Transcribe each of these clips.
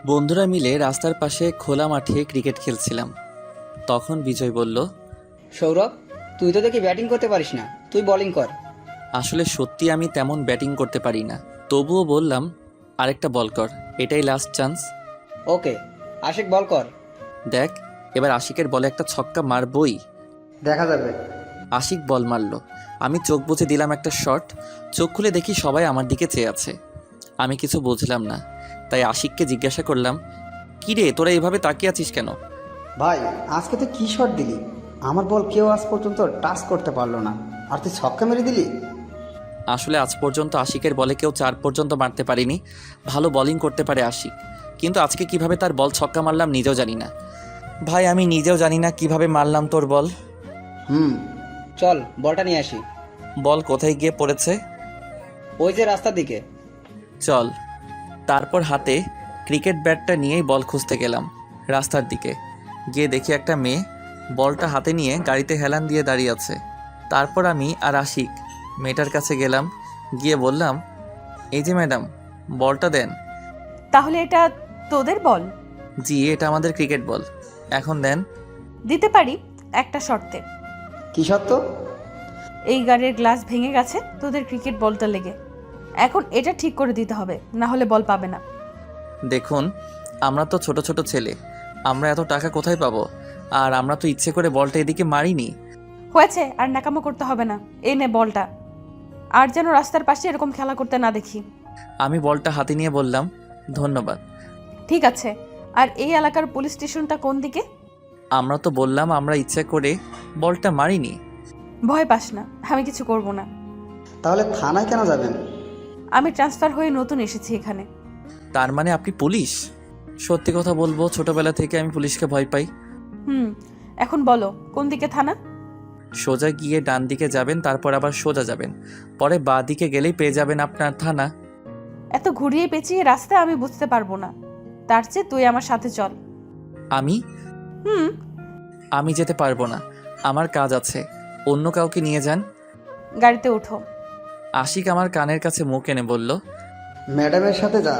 বন্ধুরা মিলে রাস্তার পাশে খোলা মাঠে ক্রিকেট খেলছিলাম। তখন বিজয় বলল, সৌরভ, তুই তো দেখি ব্যাটিং করতে পারিস না, তুই বোলিং কর। আসলে সত্যি আমি তেমন ব্যাটিং করতে পারি না, তবুও বললাম, আরেকটা বল কর, এটাই লাস্ট চান্স। ওকে, আশিক বল কর। দেখ, এবার আশিকের বলে একটা ছক্কা মারবই। দেখা যাবে। আশিক বল মারলো, আমি চোখ বুজে দিলাম একটা শট। চোখ খুলে দেখি সবাই আমার দিকে চেয়ে আছে। আমি কিছু বুঝলাম না, তাই আশিককে জিজ্ঞাসা করলাম, কি রে, তোরা এভাবে তাকিয়ে আছিস কেন? ভাই, আজকে তুই কী শট দিলি? আমার বল কেউ আজ পর্যন্ত টাচ করতে পারলো না, আর তুই ছক্কা মেরে দিলি। আসলে আজ পর্যন্ত আশিকের বলে কেউ 4 পর্যন্ত মারতে পারিনি। ভালো বোলিং করতে পারে আশিক, কিন্তু আজকে কিভাবে তার বল ছক্কা মারলাম নিজেও জানি না। ভাই, আমি নিজেও জানি না কিভাবে মারলাম তোর বল। চল বলটা নিয়ে আসি। বল কোথায় গিয়ে পড়েছে? ওই যে রাস্তার দিকে। চল। তারপর হাতে ক্রিকেট ব্যাটটা নিয়েই বল খুঁজতে গেলাম রাস্তার দিকে। গিয়ে দেখি একটা মেয়ে বলটা হাতে নিয়ে গাড়িতে হেলান দিয়ে দাঁড়িয়ে আছে। তারপর আমি আর আশিক মেয়েটার কাছে গেলাম, গিয়ে বললাম, এই যে ম্যাডাম, বলটা দেন। তাহলে এটা তোদের বল? জি, এটা আমাদের ক্রিকেট বল, এখন দেন। দিতে পারি, একটা শর্তে। কি সত্য? এই গাড়ির গ্লাস ভেঙে গেছে তোদের ক্রিকেট বলটা লেগে। এখন এটা ঠিক করে দিতে হবে, না হলে বল পাবে না। দেখুন, আমরা তো ছোট ছোট ছেলে, আমরা এত টাকা কোথায় পাবো? আর আমরা তো ইচ্ছে করে বলটা এদিকে মারিনি। হয়েছে, আর নাকামো করতে হবে না। এই নে বলটা, আর যেন রাস্তার পাশে এরকম খেলা করতে না দেখি। আমি বলটা হাতে নিয়ে বললাম, ধন্যবাদ। ঠিক আছে, আর এই এলাকার পুলিশ স্টেশনটা কোন দিকে? আমরা তো বললাম আমরা ইচ্ছে করে বলটা মারিনি। ভয় পাস না, আমি কিছু করব না। তাহলে থানায় কেন যাবেন? আমি ট্রান্সফার হয়ে নতুন এসেছি এখানে। তার মানে আপনি পুলিশ? সত্যি কথা বলবো, ছোটবেলা থেকে আমি পুলিশকে ভয় পাই। এখন বলো কোন দিকে থানা? সোজা গিয়ে ডান দিকে যাবেন, তারপর আবার সোজা যাবেন, পরে বাঁ দিকে গেলেই পেয়ে যাবেন আপনার থানা। এত ঘুরিয়ে পেঁচিয়ে রাস্তা আমি বুঝতে পারবো না, তার চেয়ে তুই আমার সাথে চল। আমি হুম আমি যেতে পারবো না, আমার কাজ আছে, অন্য কাউকে নিয়ে যান। গাড়িতে ওঠো। আশিক আমার কানের কাছে মুখ এনে বলল, ম্যাডামের সাথে যা,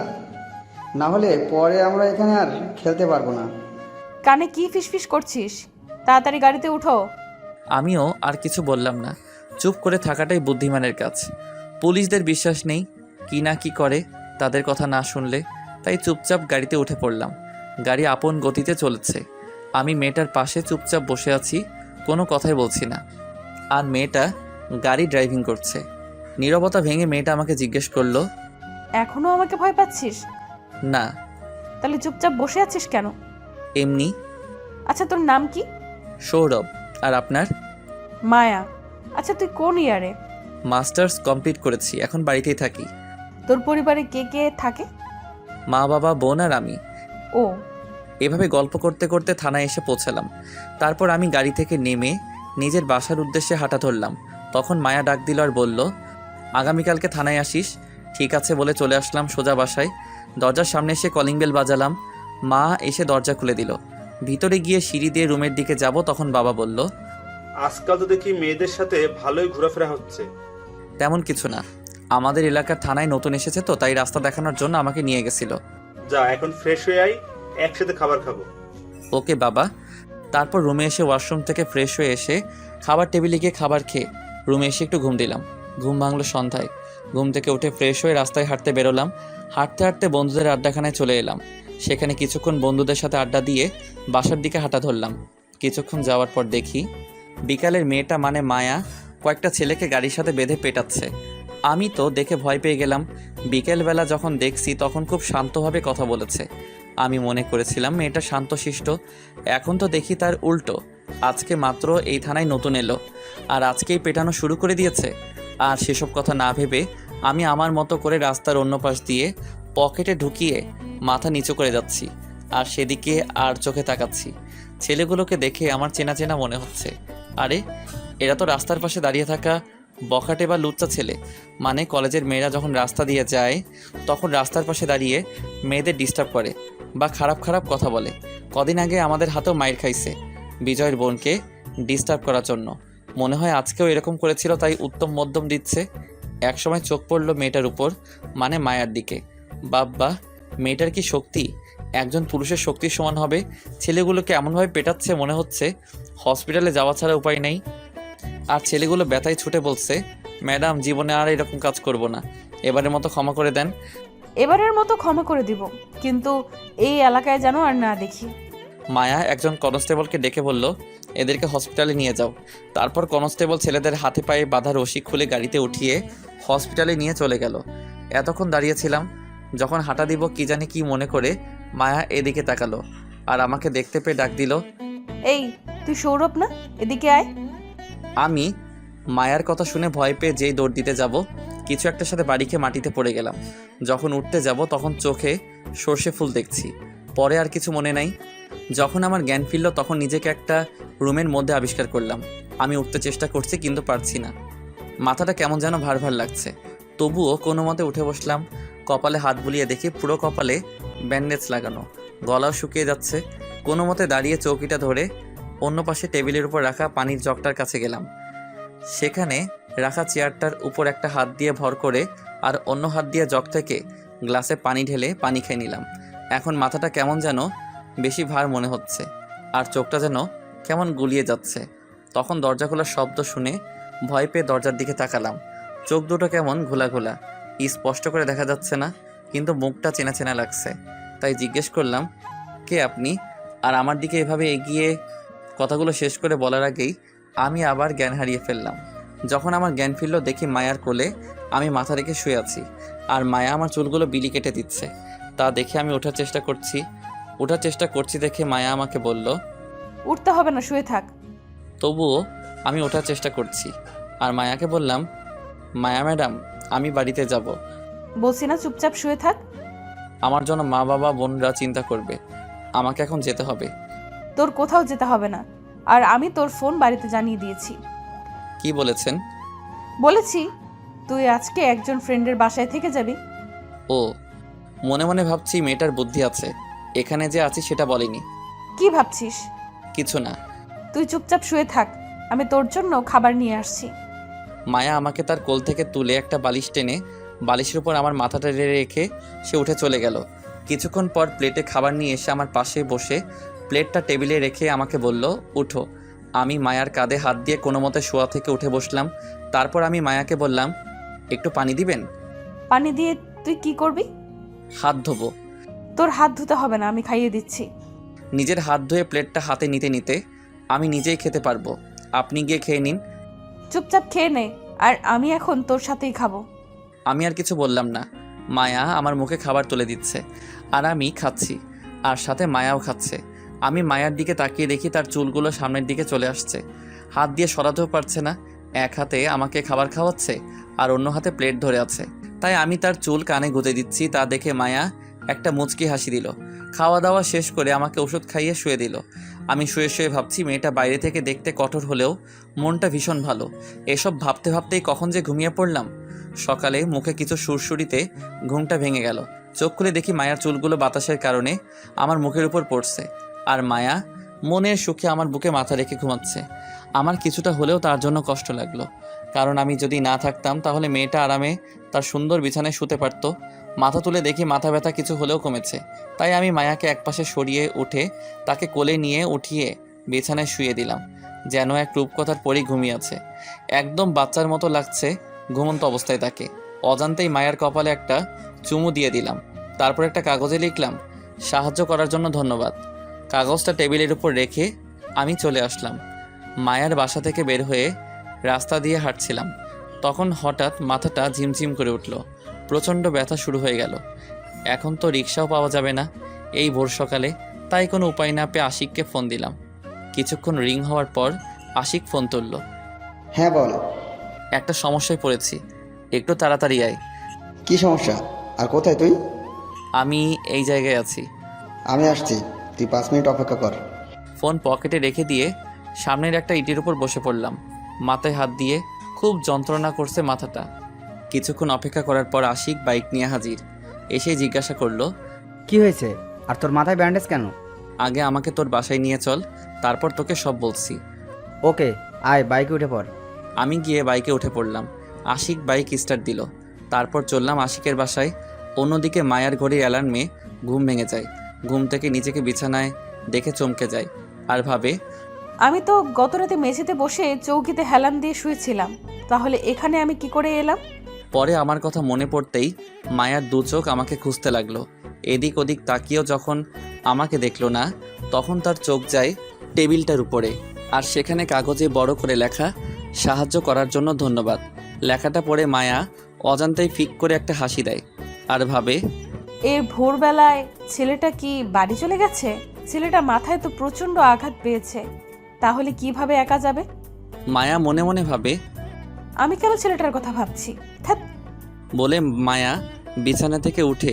না হলে পরে আমরা এখানে আর খেলতে পারবো না। কানে কি ফিসফিস করছিস? তাড়াতাড়ি গাড়িতে উঠো। আমিও আর কিছু বললাম না, চুপ করে থাকাটাই বুদ্ধিমানের কাজ। পুলিশদের বিশ্বাস নেই, কি না কি করে তাদের কথা না শুনলে, তাই চুপচাপ গাড়িতে উঠে পড়লাম। গাড়ি আপন গতিতে চলেছে, আমি মেয়েটার পাশে চুপচাপ বসে আছি, কোনো কথাই বলছি না। আর মেয়েটা গাড়ি ড্রাইভিং করছে। নীরবতা ভেঙে মেয়েটা আমাকে জিজ্ঞেস করলো, এখনো আমাকে ভয় পাচ্ছিস? না, তাহলে চুপচাপ বসে আছিস কেন? এমনি। আচ্ছা, তোর নাম কি? সৌরভ। আর আপনার? মায়া। আচ্ছা, তুই কোন ইয়ারে? মাস্টার্স কমপ্লিট করেছি, এখন বাড়িতেই থাকি। তোর পরিবারে কে কে থাকে? মা, বাবা, বোন আর আমি। ও, এভাবে গল্প করতে করতে থানায় এসে পৌঁছালাম। তারপর আমি গাড়ি থেকে নেমে নিজের বাসার উদ্দেশ্যে হাঁটা ধরলাম। তখন মায়া ডাক দিল আর বলল, আগামীকালকে থানায় আসিস। ঠিক আছে বলে চলে আসলাম সোজা বাসায়। দরজার সামনে এসে কলিং বেল বাজালাম। মা এসে দরজা খুলে দিল। ভিতরে গিয়ে সিঁড়ি দিয়ে রুমের দিকে যাব, তখন বাবা বলল, আজকাল তো দেখি মেয়েদের সাথে ভালোই ঘোরাফেরা হচ্ছে। তেমন কিছু না, আমাদের এলাকার থানায় নতুন এসেছে তো, তাই রাস্তা দেখানোর জন্য আমাকে নিয়ে গেছিল। যা, এখন ফ্রেশ হয়ে আই, একসাথে খাবার খাবো। ওকে বাবা। তারপর রুমে এসে ওয়াশরুম থেকে ফ্রেশ হয়ে এসে খাবার টেবিলে গিয়ে খাবার খেয়ে রুমে এসে একটু ঘুম দিলাম। ঘুম ভাঙলো সন্ধ্যায়। ঘুম থেকে উঠে ফ্রেশ হয়ে রাস্তায় হাঁটতে বেরোলাম। হাঁটতে হাঁটতে বন্ধুদের আড্ডাখানায় চলে এলাম। সেখানে কিছুক্ষণ বন্ধুদের সাথে আড্ডা দিয়ে বাসার দিকে হাঁটা ধরলাম। কিছুক্ষণ যাওয়ার পর দেখি বিকালের মেয়েটা মানে মায়া কয়েকটা ছেলেকে গাড়ির সাথে বেঁধে পেটাচ্ছে। আমি তো দেখে ভয় পেয়ে গেলাম। বিকেলবেলা যখন দেখছি তখন খুব শান্তভাবে কথা বলেছে। আমি মনে করেছিলাম মেয়েটা শান্তশিষ্ট, এখন তো দেখি তার উল্টো। আজকে মাত্র এই থানায় নতুন এলো আর আজকেই পেটানো শুরু করে দিয়েছে। আর সেসব কথা না ভেবে আমি আমার মতো করে রাস্তার অন্য পাশ দিয়ে পকেটে ঢুকিয়ে মাথা নিচু করে যাচ্ছি আর সেদিকে আর চোখে তাকাচ্ছি। ছেলেগুলোকে দেখে আমার চেনা চেনা মনে হচ্ছে। আরে, এরা তো রাস্তার পাশে দাঁড়িয়ে থাকা বখাটে বা লুচ্চা ছেলে। মানে কলেজের মেয়েরা যখন রাস্তা দিয়ে যায় তখন রাস্তার পাশে দাঁড়িয়ে মেয়েদের ডিস্টার্ব করে বা খারাপ খারাপ কথা বলে। কদিন আগে আমাদের হাতেও মাইর খাইছে বিজয়ের বোনকে ডিস্টার্ব করার জন্য। মনে হয় আজকেও এরকম করেছিল, তাই উত্তম মধ্যম দিচ্ছে। একসময় চোখ পড়ল মেয়েটার উপর, মানে মায়ার দিকে। বাব্বা, মেয়েটার কি শক্তি! একজন পুরুষের শক্তির সমান হবে। ছেলেগুলোকে এমনভাবে পেটাচ্ছে মনে হচ্ছে হসপিটালে যাওয়া ছাড়া উপায় নেই। আর ছেলেগুলো ব্যথায় ছুটে বলছে, ম্যাডাম জীবনে আর এরকম কাজ করব না, এবারের মতো ক্ষমা করে দেন। এবারের মতো ক্ষমা করে দিব, কিন্তু এই এলাকায় যেন আর না দেখি। মায়া একজন কনস্টেবলকে ডেকে বলল, এদেরকে হসপিটালে নিয়ে যাও। তারপর কনস্টেবল ছেলেদের হাতে পায়ে বাঁধা রশি খুলে গাড়িতে উঠিয়ে হসপিটালে নিয়ে চলে গেল। এতক্ষণ দাঁড়িয়েছিলাম, যখন হাঁটা দিব কি জানি কি মনে করে মায়া এদিকে তাকালো আর আমাকে দেখতে পেয়ে ডাক দিল। এই, তুই সৌরভ না? এদিকে আয়। আমি মায়ার কথা শুনে ভয় পেয়ে যেই দৌড় দিতে যাব, কিছু একটার সাথে বাড়ি খেয়ে মাটিতে পড়ে গেলাম। যখন উঠতে যাব তখন চোখে সর্ষে ফুল দেখছি, পরে আর কিছু মনে নাই। যখন আমার জ্ঞান ফিরল তখন নিজেকে একটা রুমের মধ্যে আবিষ্কার করলাম। আমি উঠতে চেষ্টা করছি কিন্তু পারছি না, মাথাটা কেমন যেন ভার ভার লাগছে। তবুও কোনো মতে উঠে বসলাম। কপালে হাত বুলিয়ে দেখি পুরো কপালে ব্যান্ডেজ লাগানো, গলাও শুকিয়ে যাচ্ছে। কোনো মতে দাঁড়িয়ে চৌকিটা ধরে অন্য পাশে টেবিলের উপর রাখা পানির জগটার কাছে গেলাম। সেখানে রাখা চেয়ারটার উপর একটা হাত দিয়ে ভর করে আর অন্য হাত দিয়ে জগ থেকে গ্লাসে পানি ঢেলে পানি খেয়ে নিলাম। এখন মাথাটা কেমন যেন বেশি ভার মনে হচ্ছে আর চোখটা যেন কেমন গুলিয়ে যাচ্ছে। তখন দরজা খোলার শব্দ শুনে ভয় পেয়ে দরজার দিকে তাকালাম। চোখ দুটো কেমন ঘোলা ঘোলা, স্পষ্ট করে দেখা যাচ্ছে না, কিন্তু মুখটা চেনা চেনা লাগছে। তাই জিজ্ঞেস করলাম, কে আপনি? আর আমার দিকে এভাবে এগিয়ে কথাগুলো শেষ করে বলার আগেই আমি আবার জ্ঞান হারিয়ে ফেললাম। যখন আমার জ্ঞান ফিরল দেখি মায়ার কোলে আমি মাথা রেখে শুয়ে আছি আর মায়া আমার চুলগুলো বিলি কেটে দিচ্ছে। তা দেখে আমি ওঠার চেষ্টা করছি দেখে মায়া আমাকে বলল, উঠতে হবে না, শুয়ে থাক। তবুও আমি ওঠার চেষ্টা করছি আর মায়াকে বললাম, মায়া ম্যাডাম আমি বাড়িতে যাব। বলছি না চুপচাপ শুয়ে থাক। আমার জন্য মা বাবা বোনরা চিন্তা করবে, আমাকে এখন যেতে হবে। তোর কোথাও যেতে হবে না, আর আমি তোর ফোন বাড়িতে জানিয়ে দিয়েছি। কি বলেছেন? বলেছি তুই আজকে একজন ফ্রেন্ডের বাসায় থেকে যাবি। ও, মনে মনে ভাবছি মেয়েটার বুদ্ধি আছে, এখানে যে আছি সেটা বলেনি। কি ভাবছিস? কিছু না। তুই চুপচাপ শুয়ে থাক, আমি তোর জন্য খাবার নিয়ে আসছি। মায়া আমাকে তার কোল থেকে তুলে একটা বালিশ টেনে বালিশের উপর আমার মাথাটা রেখে সে উঠে চলে গেল। কিছুক্ষণ পর প্লেটে খাবার নিয়ে এসে আমার পাশে বসে প্লেটটা টেবিলে রেখে আমাকে বলল, উঠো। আমি মায়ার কাঁধে হাত দিয়ে কোনো মতে শোয়া থেকে উঠে বসলাম। তারপর আমি মায়াকে বললাম, একটু পানি দিবেন? পানি দিয়ে তুই কি করবি? হাত ধোবো। তোর হাত ধুতে হবে না, আমি খাইয়ে দিচ্ছি। নিজের হাত ধুয়ে প্লেটটা হাতে নিতে নিতে, আমি নিজেই খেতে পারবো, আপনি গিয়ে খেয়ে নিন। চুপচাপ খেয়ে নে, আর আমি এখন তোর সাথেই খাবো। আমি আর কিছু বললাম না। মায়া আমার মুখে খাবার তুলে দিচ্ছে আর আমি খাচ্ছি, আর সাথে মায়াও খাচ্ছে। আমি মায়ার দিকে তাকিয়ে দেখি তার চুলগুলো সামনের দিকে চলে আসছে, হাত দিয়ে সরাতেও পারছে না। এক হাতে আমাকে খাবার খাওয়াচ্ছে আর অন্য হাতে প্লেট ধরে আছে। তাই আমি তার চুল কানে গুঁজে দিচ্ছি। তা দেখে মায়া একটা মুচকি হাসি দিল। খাওয়া দাওয়া শেষ করে আমাকে ওষুধ খাইয়ে শুয়ে দিল। আমি শুয়ে শুয়ে ভাবছি, মেয়েটা বাইরে থেকে দেখতে কঠোর হলেও মনটা ভীষণ ভালো। এসব ভাবতে ভাবতেই কখন যে ঘুমিয়ে পড়লাম। সকালে মুখে কিছু সুরসুরিতে ঘুমটা ভেঙে গেল। চোখ খুলে দেখি মায়ার চুলগুলো বাতাসের কারণে আমার মুখের উপর পড়ছে, আর মায়া মনের সুখে আমার বুকে মাথা রেখে ঘুমাচ্ছে। আমার কিছুটা হলেও তার জন্য কষ্ট লাগলো, কারণ আমি যদি না থাকতাম তাহলে মেয়েটা আরামে তার সুন্দর বিছানায় শুতে পারতো। মাথা তুলে দেখি মাথা ব্যথা কিছু হলেও কমেছে। তাই আমি মায়াকে একপাশে সরিয়ে উঠে তাকে কোলে নিয়ে উঠিয়ে বিছানায় শুয়ে দিলাম, যেন এক রূপকথার পরই ঘুমিয়ে আছে। একদম বাচ্চার মতো লাগছে ঘুমন্ত অবস্থায় তাকে। অজান্তেই মায়ার কপালে একটা চুমু দিয়ে দিলাম। তারপর একটা কাগজে লিখলাম, সাহায্য করার জন্য ধন্যবাদ। কাগজটা টেবিলের উপর রেখে আমি চলে আসলাম। মায়ার বাসা থেকে বের হয়ে রাস্তা দিয়ে হাঁটছিলাম, তখন হঠাৎ মাথাটা ঝিমঝিম করে উঠল। প্রচণ্ড ব্যথা শুরু হয়ে গেল। এখন তো রিক্সাও পাওয়া যাবে না এই ভোর সকালে। তাই কোনো উপায় না পেয়ে আশিককে ফোন দিলাম। কিছুক্ষণ রিং হওয়ার পর আশিক ফোন তুলল। হ্যাঁ বল। একটা সমস্যায় পড়েছি, একটু তাড়াতাড়ি আয়। কি সমস্যা আর কোথায় তুই? আমি এই জায়গায় আছি। আমি আসছি, তুই 5 মিনিট অপেক্ষা কর। ফোন পকেটে রেখে দিয়ে সামনের একটা ইটের উপর বসে পড়লাম। মাথায় হাত দিয়ে খুব যন্ত্রণা করছে মাথাটা। কিছুক্ষণ অপেক্ষা করার পর আশিক বাইক নিয়ে হাজির। এসে জিজ্ঞাসা করলো, কি হয়েছে? আর তোর মাথায় ব্যান্ডেজ কেন? আগে আমাকে তোর বাসায় নিয়ে চল, তারপর তোকে সব বলছি। ওকে, আয় বাইকে উঠে পড়। আমি গিয়ে বাইকে উঠে পড়লাম। আশিক বাইক স্টার্ট দিল। তারপর চললাম আশিকের বাসায়। অন্যদিকে মায়ার ঘড়ির অ্যালার্মে ঘুম ভেঙে যায়। ঘুম থেকে নিজেকে বিছানায় দেখে চমকে যায় আর ভাবে, আমি তো গত রাতে মেঝেতে বসে চৌকিতে হেলান দিয়ে শুয়েছিলাম, তাহলে এখানে আমি কি করে এলাম? পরে আমার কথা মনে পড়তেই মায়ার দু চোখ আমাকে খুঁজতে লাগলো। এদিক ওদিক তাকিয়েও যখন আমাকে দেখলো না, তখন তার চোখ যায় টেবিলটার উপরে, আর সেখানে কাগজে বড় করে লেখা, সাহায্য করার জন্য ধন্যবাদ। লেখাটা পড়ে মায়া অজান্তেই ফিক করে একটা হাসি দেয় আর ভাবে, এর ভোরবেলায় ছেলেটা কি বাড়ি চলে গেছে? ছেলেটা মাথায় তো প্রচণ্ড আঘাত পেয়েছে, তাহলে কিভাবে একা যাবে? মায়া মনে মনে ভাবে, আমি কেন ছেলেটার কথা ভাবছি? ধ্যাৎ। বলে মায়া বিছানা থেকে উঠে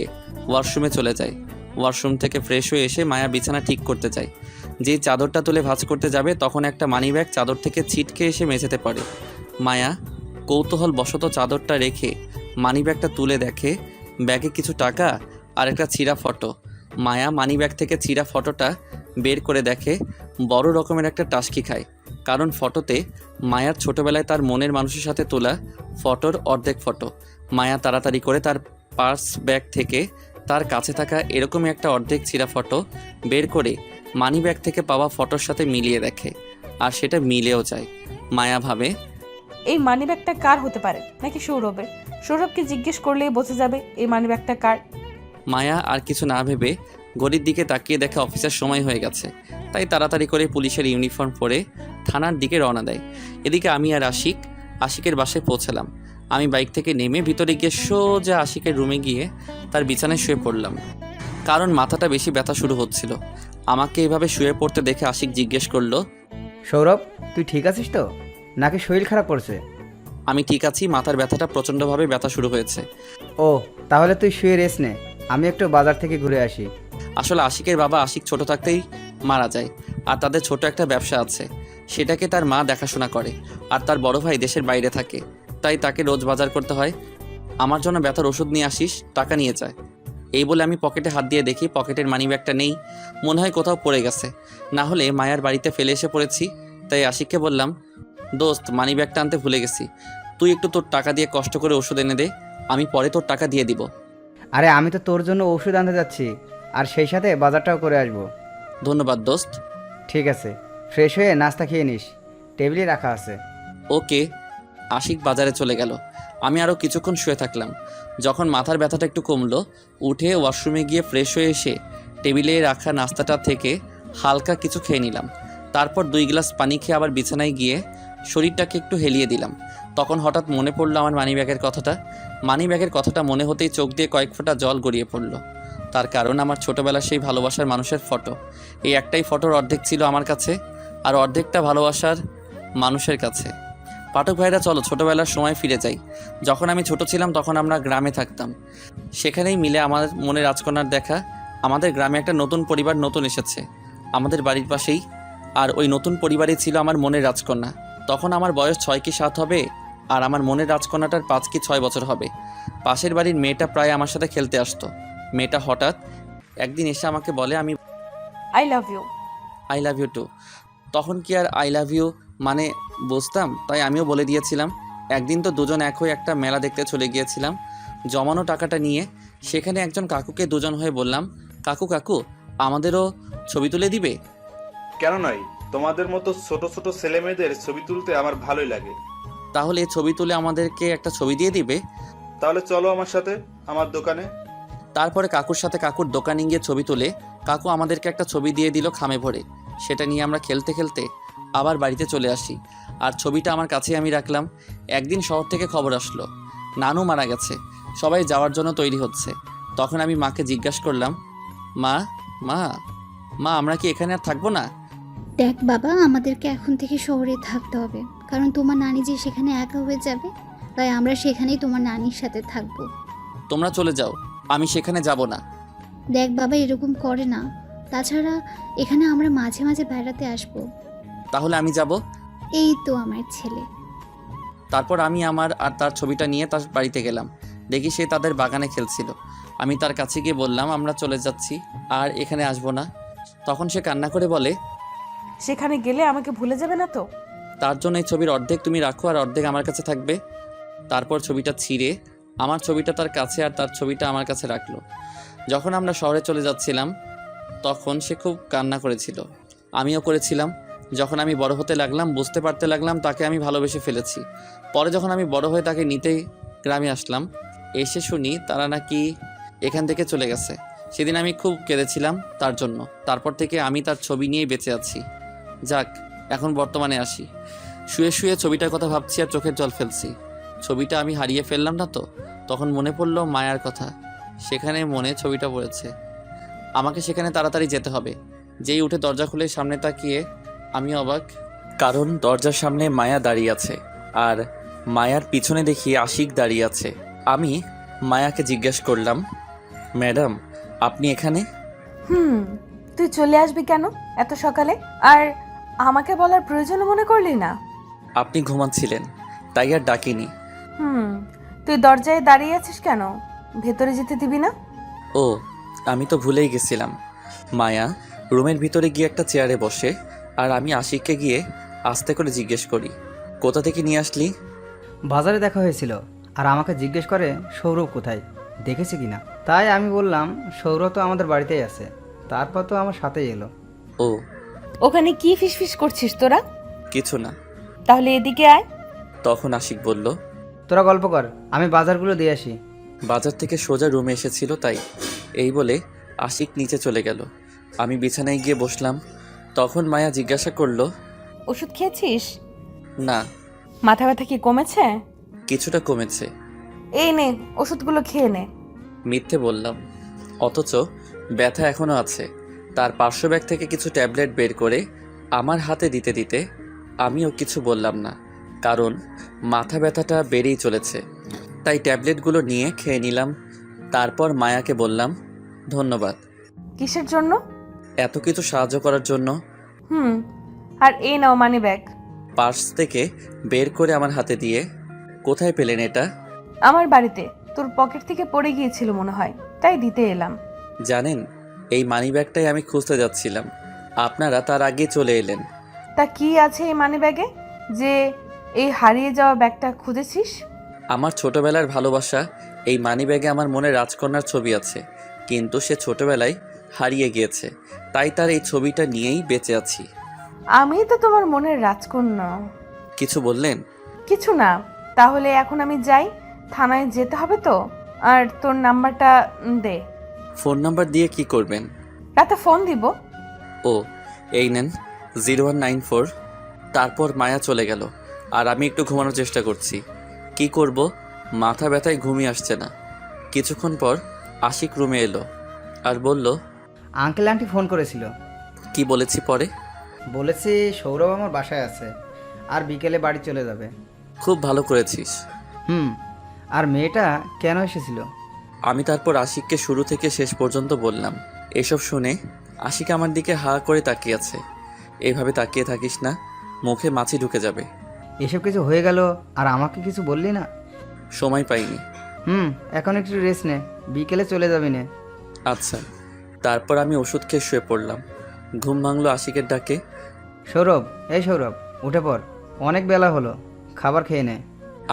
ওয়াশরুমে চলে যায়। ওয়াশরুম থেকে ফ্রেশ হয়ে এসে মায়া বিছানা ঠিক করতে যায়। যেই চাদরটা তুলে ভাঁজ করতে যাবে তখন একটা মানিব্যাগ চাদর থেকে ছিটকে এসে মেঝেতে পড়ে। মায়া কৌতূহল বশত চাদরটা রেখে মানিব্যাগটা তুলে দেখে ব্যাগে কিছু টাকা আর একটা ছিঁড়া ফটো। মায়া মানিব্যাগ থেকে ছিঁড়া ফটোটা বের করে দেখে বড় রকমের একটা টাসকি খায়, কারণ ফটোতে মায়ার ছোটবেলায় তার মনের মানুষের সাথে তোলা ফটোর অর্ধেক ফটো। মায়া তাড়াতাড়ি করে তার পার্স ব্যাগ থেকে তার কাছে থাকা এরকমই একটা অর্ধেক ছিঁড়া ফটো বের করে মানি ব্যাগ থেকে পাওয়া ফটোর সাথে মিলিয়ে দেখে, আর সেটা মিলেও যায়। মায়া ভাবে, এই মানিব্যাগটা কার হতে পারে, নাকি সৌরভের? সৌরভকে জিজ্ঞেস করলেই বোঝা যাবে এই মানিব্যাগটা কার। মায়া আর কিছু না ভেবে ঘড়ির দিকে তাকিয়ে দেখে অফিসের সময় হয়ে গেছে, তাই তাড়াতাড়ি করে পুলিশের ইউনিফর্ম পরে থানার দিকে রওনা দেয়। এদিকে আমি আর আশিকের বাসায় পৌঁছালাম। আমি বাইক থেকে নেমে ভিতরে গিয়ে সোজা আশিকের রুমে গিয়ে তার বিছানায় শুয়ে পড়লাম, কারণ মাথাটা বেশি ব্যথা শুরু হচ্ছিল। আমাকে এভাবে শুয়ে পড়তে দেখে আশিক জিজ্ঞেস করলো, সৌরভ, তুই ঠিক আছিস তো, নাকি শরীর খারাপ করছে? আমি ঠিক আছি, মাথার ব্যথাটা প্রচণ্ডভাবে ব্যথা শুরু হয়েছে। ও, তাহলে তুই শুয়ে রেস্ট নে, আমি একটু বাজার থেকে ঘুরে আসি। আসলে আশিকের বাবা আশিক ছোট থাকতেই মারা যায়, আর তাদের ছোট একটা ব্যবসা আছে, সেটাকে তার মা দেখাশোনা করে, আর তার বড় ভাই দেশের বাইরে থাকে, তাই তাকে রোজ বাজার করতে হয়। আমার জন্য ব্যথার ওষুধ নিয়ে আসিস, টাকা নিয়ে যায়। এই বলে আমি পকেটে হাত দিয়ে দেখি পকেটের মানিব্যাগটা নেই, মনে হয় কোথাও পড়ে গেছে, না হলে মায়ার বাড়িতে ফেলে এসে পড়েছি। তাই আশিককে বললাম, দোস্ত, মানিব্যাগটা আনতে ভুলে গেছি, তুই একটু তোর টাকা দিয়ে কষ্ট করে ওষুধ এনে দে, আমি পরে তোর টাকা দিয়ে দিব। আরে আমি তো তোর জন্য ওষুধ আনতে যাচ্ছি, আর সেই সাথে বাজারটাও করে আসবো। ধন্যবাদ দোস্ত। ঠিক আছে, ফ্রেশ হয়ে নাস্তা খেয়ে নিস, টেবিলে রাখা আছে। ওকে। আশিক বাজারে চলে গেল। আমি আরও কিছুক্ষণ শুয়ে থাকলাম। যখন মাথার ব্যথাটা একটু কমলো, উঠে ওয়াশরুমে গিয়ে ফ্রেশ হয়ে এসে টেবিলে রাখা নাস্তাটা থেকে হালকা কিছু খেয়ে নিলাম। তারপর 2 গ্লাস পানি খেয়ে আবার বিছানায় গিয়ে শরীরটাকে একটু হেলিয়ে দিলাম। তখন হঠাৎ মনে পড়লো আমার মানিব্যাগের কথাটা। মানিব্যাগের কথাটা মনে হতেই চোখ দিয়ে কয়েক ফোঁটা জল গড়িয়ে পড়লো। তার কারণ আমার ছোটোবেলার সেই ভালোবাসার মানুষের ফটো। এই একটাই ফটোর অর্ধেক ছিল আমার কাছে, আর অর্ধেকটা ভালোবাসার মানুষের কাছে। পাঠক ভাইরা, চলো ছোটোবেলার সময় ফিরে যাই। যখন আমি ছোট ছিলাম তখন আমরা গ্রামে থাকতাম, সেখানেই মিলে আমার মনে রাজকন্যার দেখা। আমাদের গ্রামে একটা নতুন পরিবার নতুন এসেছে আমাদের বাড়ির পাশেই, আর ওই নতুন পরিবারই ছিল আমার মনের রাজকন্যা। তখন আমার বয়স 6 কি 7 হবে, আর আমার মনের রাজকন্যাটার 5 কি 6 বছর হবে। পাশের বাড়ির মেয়েটা প্রায় আমার সাথে খেলতে আসতো। মেয়েটা হঠাৎ একদিন এসে আমাকে বলে, আমি I love you. I love you too. তখন কি আর আই লাভ ইউ মানে বুঝতাম, তাই আমিও বলে দিয়েছিলাম। একদিন তো দুজন এক হয়ে একটা মেলা দেখতে চলে গিয়েছিলাম। জমানো টাকাটা নিয়ে সেখানে একজন কাকুকে দুজন হয়ে বললাম, কাকু কাকু, আমাদেরও ছবি তুলে দিবে? কেন নয়, তোমাদের মতো ছোট ছোট ছেলে মেয়েদের ছবি তুলতে আমার ভালোই লাগে। তাহলে ছবি তুলে আমাদেরকে একটা ছবি দিয়ে দিবে? তাহলে চলো আমার সাথে আমার দোকানে। তারপরে কাকুর সাথে কাকুর দোকানে গিয়ে ছবি তুলে কাকু আমাদেরকে একটা ছবি দিয়ে দিল খামে ভরে। সেটা নিয়ে আমরা খেলতে খেলতে আবার বাড়িতে চলে আসি, আর ছবিটা আমার কাছেই আমি রাখলাম। একদিন শহর থেকে খবর আসলো নানু মারা গেছে, সবাই যাওয়ার জন্য তৈরি হচ্ছে। তখন আমি মাকে জিজ্ঞাসা করলাম, মা মা মা আমরা কি এখানে আর থাকবো না? দেখ বাবা, আমাদেরকে এখন থেকে শহরে থাকতে হবে, কারণ তোমার নানি যে সেখানে একা হয়ে যাবে, তাই আমরা সেখানেই তোমার নানির সাথে থাকবো। তোমরা চলে যাও, আমি সেখানে যাব না। দেখ বাবা, এরকম করে না, তাছাড়া এখানে আমরা মাঝে মাঝে বেড়াতে আসবো। তাহলে আমি যাব। এই তো আমার ছেলে। তারপর আমি আমার আর তার ছবিটা নিয়ে তার বাড়িতে গেলাম। দেখি সে তাদের বাগানে খেলছিল। আমি তার কাছে গিয়ে বললাম, আমরা চলে যাচ্ছি, আর এখানে আসবো না। তখন সে কান্না করে বলে, সেখানে গেলে আমাকে ভুলে যাবে না তো? তার জন্য এই ছবির অর্ধেক তুমি রাখো আর অর্ধেক আমার কাছে থাকবে। তারপর ছবিটা ছিঁড়ে আমার ছবিটা তার কাছে আর তার ছবিটা আমার কাছে রাখলো। যখন আমরা শহরে চলে যাচ্ছিলাম তখন সে খুব কান্না করেছিল, আমিও করেছিলাম। যখন আমি বড় হতে লাগলাম বুঝতে পারতে লাগলাম তাকে আমি ভালোবেসে ফেলেছি। পরে যখন আমি বড় হয়ে তাকে নিতে গ্রামে আসলাম, এসে শুনি তারা নাকি এখান থেকে চলে গেছে। সেদিন আমি খুব কেঁদেছিলাম তার জন্য। তারপর থেকে আমি তার ছবি নিয়েই বেঁচে আছি। যাক, এখন বর্তমানে আসি। শুয়ে শুয়ে ছবিটার কথা ভাবছি আর চোখের জল ফেলছি। ছবিটা আমি হারিয়ে ফেললাম না তো? তখন মনে পড়ল মায়ার কথা। সেখানে মনে ছবিটা পড়েছে। আমাকে সেখানে তাড়াতাড়ি যেতে হবে। যেই উঠে দরজা খুলে সামনে তাকিয়ে আমি অবাক, কারণ দরজার সামনে মায়া দাঁড়িয়ে আছে আর মায়ার পিছনে দেখি আশিক দাঁড়িয়ে আছে। আমি মায়াকে জিজ্ঞেস করলাম, ম্যাডাম আপনি এখানে? তুই চলে আসবি কেন এত সকালে? আর আমাকে বলার প্রয়োজন মনে করলি না? আপনি ঘুমাচ্ছিলেন তাই আর ডাকিনি। তুই দরজায় দাঁড়িয়ে আছিস কেন? ভেতরে যেতে দিবি না? ও, আমি তো ভুলেই গেছিলাম। মায়া রুমের ভিতরে গিয়ে একটা চেয়ারে বসে আর আমি আশিককে গিয়ে আস্তে করে জিজ্ঞেস করি, কোথা থেকে নিয়ে আসলি? বাজারে দেখা হয়েছিল আর আমাকে জিজ্ঞেস করে সৌরভ কোথায়, দেখেছি কিনা। তাই আমি বললাম সৌরভ তো আমাদের বাড়িতেই আছে। তারপর তো আমার সাথেই এলো। ও, ওখানে কি ফিসফিস করছিস তোরা? কিছু না। তাহলে এদিকে আয়। তখন আশিক বলল, তোরা গল্প কর, আমি বাজারগুলো দিয়ে আসি। বাজার থেকে সোজা রুমে এসেছিল তাই। এই বলে আশিক নিচে চলে গেল। আমি বিছানায় গিয়ে বসলাম। তখন মায়া জিজ্ঞাসা করলো, ওষুধ খেয়েছিস? না। মাথা ব্যথা কি কমেছে? কিছুটা কমেছে। এই নে, ওষুধগুলো খেয়ে নে। মিথ্যে বললাম, অথচ ব্যথা এখনও আছে। তার পার্শ্ব ব্যাগ থেকে কিছু ট্যাবলেট বের করে আমার হাতে দিতে দিতে আমিও কিছু বললাম না, কারণ মাথা ব্যথাটা বেড়েই চলেছে। তাই ট্যাবলেটগুলো নিয়ে খেয়ে নিলাম। তারপর মায়াকে বললাম, ধন্যবাদ কিসের জন্য? এত কিছু সাহায্য করার জন্য। আর এই নাও মানি ব্যাগ। পার্স থেকে বের করে আমার হাতে দিয়ে, কোথায় পেলেন এটা? আমার বাড়িতে তোর পকেট থেকে পড়ে গিয়েছিল মনে হয়, তাই দিতে এলাম। জানেন, এই মানি ব্যাগটাই আমি খুঁজতে যাচ্ছিলাম। আপনারা তার আগে চলে এলেন। তা কি আছে এই মানি ব্যাগে যে এই হারিয়ে যাওয়া ব্যাগটা খুঁজেছিস? আমার ছোটবেলার ভালোবাসা এই মানি ব্যাগে। আমার মনে রাজকন্যার ছবি আছে, কিন্তু সে ছোটবেলায় হারিয়ে গিয়েছে। তাই তার এই ছবিটা নিয়েই বেঁচে আছি। আমি তো তোমার মনের রাজকন্যা। কিছু বললেন? কিছু না। তাহলে এখন আমি যাই, থানায় যেতে হবে তো। আর তোর নাম্বারটা দে। ফোন নাম্বার দিয়ে কি করবেন? রাতে ফোন দিব। ও, এই নেন 0194। তারপর মায়া চলে গেল আর আমি একটু ঘুমানোর চেষ্টা করছি। কি করব, মাথা ব্যথায় ঘুমিয়ে আসছে না। কিছুক্ষণ পর আশিক রুমে এলো আর বলল, আঙ্কেল আন্টি ফোন করেছিল। কি বলেছি পরে? বলেছি সৌরভ আমার বাসায় আছে আর বিকেলে বাড়ি চলে যাবে। খুব ভালো করেছিস। আর মেয়েটা কেন এসেছিল? আমি তারপর আশিককে শুরু থেকে শেষ পর্যন্ত বললাম। এসব শুনে আশিক আমার দিকে হা করে তাকিয়ে আছে। এইভাবে তাকিয়ে থাকিস না, মুখে মাছি ঢুকে যাবে। এসব কিছু হয়ে গেল আর আমাকে কিছু বললি না? সময় পাইনি। এখন একটু রেস্ট নে, বিকেলে চলে যাবি না। আচ্ছা। তারপর আমি ওষুধ খেয়ে শুয়ে পড়লাম। ঘুম ভাঙলো আশিকের ডাকে। সৌরভ, এই সৌরভ, উঠে পড়, অনেক বেলা হলো, খাবার খেয়ে নে।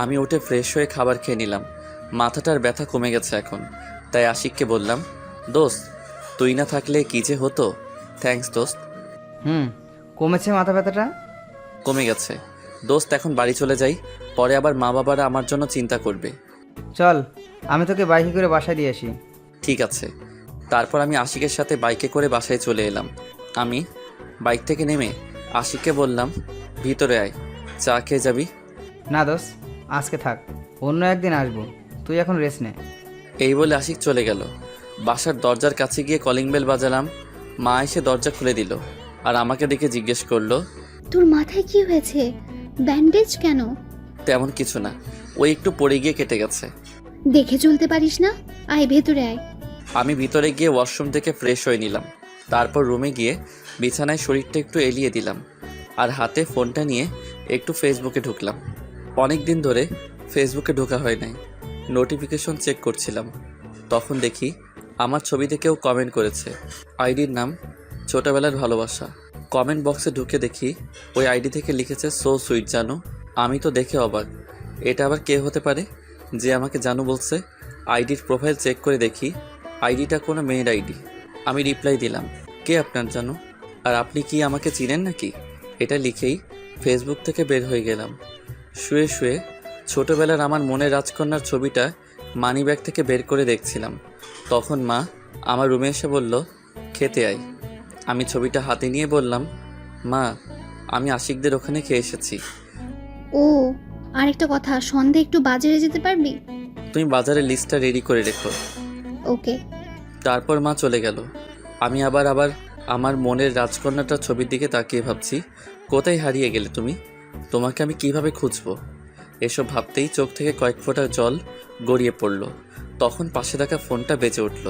আমি উঠে ফ্রেশ হয়ে খাবার খেয়ে নিলাম। মাথাটার ব্যথা কমে গেছে এখন। তাই আশিককে বললাম, দোস্ত তুই না থাকলে কি যে হতো। থ্যাঙ্কস দোস্ত। কমেছে মাথা ব্যথাটা? কমে গেছে দোস্ত। এখন বাড়ি চলে যাই, পরে আবার মা বাবারা আমার জন্য চিন্তা করবে। চল, আমি তোকে বাইকে করে বাসায় দিয়ে আসি। ঠিক আছে। তারপর আমি আশিকের সাথে বাইকে করে বাসায় চলে এলাম। আমি বাইক থেকে নেমে আশিককে বললাম, ভিতরে আয়, চা খেয়ে যাবি? না দোস্ত, আজকে থাক, অন্য একদিন আসবো, তুই এখন রেস্ট নে। এই বলে আশিক চলে গেল। বাসার দরজার কাছে গিয়ে কলিং বেল বাজালাম। মা এসে দরজা খুলে দিল আর আমাকে দেখে জিজ্ঞেস করলো, তোর মাথায় কি হয়েছে? ব্যান্ডেজ কেন? তেমন কিছু না, ওই একটু পড়ে গিয়ে কেটে গেছে। দেখে চলতে পারিস না? আয় ভেতরে আয়। আমি ভিতরে গিয়ে ওয়াশরুম থেকে ফ্রেশ হয়ে নিলাম। তারপর রুমে গিয়ে বিছানায় শরীরটা একটু এলিয়ে দিলাম আর হাতে ফোনটা নিয়ে একটু ফেসবুকে ঢুকলাম। অনেক দিন ধরে ফেসবুকে ঢোকা হয় নাই। নোটিফিকেশন চেক করছিলাম, তখন দেখি আমার ছবিতে কেউ কমেন্ট করেছে। আইডির নাম ছোটবেলার ভালোবাসা। কমেন্ট বক্সে ঢুকে দেখি ওই আইডি থেকে লিখেছে সো সুইট জানু। আমি তো দেখে অবাক, এটা আবার কে হতে পারে যে আমাকে জানু বলছে। আইডির প্রোফাইল চেক করে দেখি আইডিটা কোনো মেয়ের আইডি। আমি রিপ্লাই দিলাম, কে আপনার জানো? আর আপনি কি আমাকে চিনেন নাকি? এটা লিখেই ফেসবুক থেকে বের হয়ে গেলাম। শুয়ে শুয়ে ছোটবেলার আমার মনের রাজকন্যার ছবিটা মানিব্যাগ থেকে বের করে দেখছিলাম। তখন মা আমার রুমে এসে বলল, খেতে আয়। আমি ছবিটা হাতে নিয়ে বললাম, মা আমি আশিকদের ওখানে খেয়ে এসেছি। ও, আরেকটা কথা, সন্ধ্যে একটু বাজারে যেতে পারবি? তুমি বাজারের লিস্টটা রেডি করে রেখো। ওকে। তারপর মা চলে গেল। আমি আবার আমার মনের রাজকন্যাটার ছবির দিকে তাকিয়ে ভাবছি, কোথায় হারিয়ে গেলে তুমি? তোমাকে আমি কিভাবে খুঁজবো? এসব ভাবতেই চোখ থেকে কয়েক ফোঁটা জল গড়িয়ে পড়ল। তখন পাশে থাকা ফোনটা বেজে উঠল।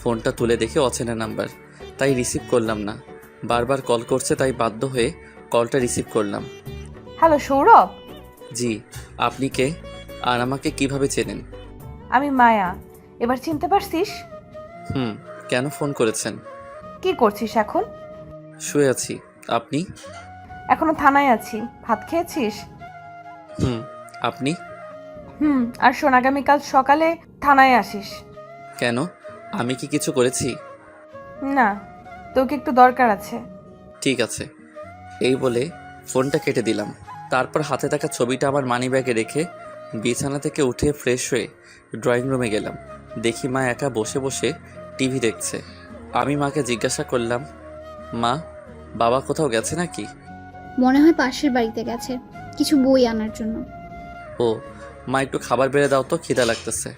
ফোনটা তুলে দেখে অচেনা নাম্বার, তাই রিসিভ করলাম না। বারবার কল করছে, তাই বাধ্য হয়ে কলটা রিসিভ করলাম। হ্যালো সৌরভ, জি, আপনি কে? আর আমাকে কিভাবে চেনেন? আমি মায়া। এবার চিনতে পারছিস? কেন ফোন করেছেন? কি করছিস এখন? শুয়ে আছি। আপনি? এখনো থানায় আছি। ভাত খেয়েছিস? আপনি? আর শোন, আগামীকাল সকালে থানায় আসিস। কেন? আমি কি কিছু করেছি? না, তোকে একটু দরকার আছে। ঠিক আছে। এই বলে ফোনটা কেটে দিলাম। তারপর হাতে থাকা ছবিটা আমার মানিব্যাগে রেখে বিছানা থেকে উঠে ফ্রেশ হয়ে ড্রয়িং রুমে গেলাম। দেখি মা একা বসে বসে টিভি দেখছে। আমি মাকে জিজ্ঞাসা করলাম, মা বাবা কোথাও গেছে নাকি? মনে হয় পাশের বাড়িতে গেছে কিছু বই আনার জন্য। ও, মা একটু খাবার বেড়ে দাও তো, খিদা লাগতেছে।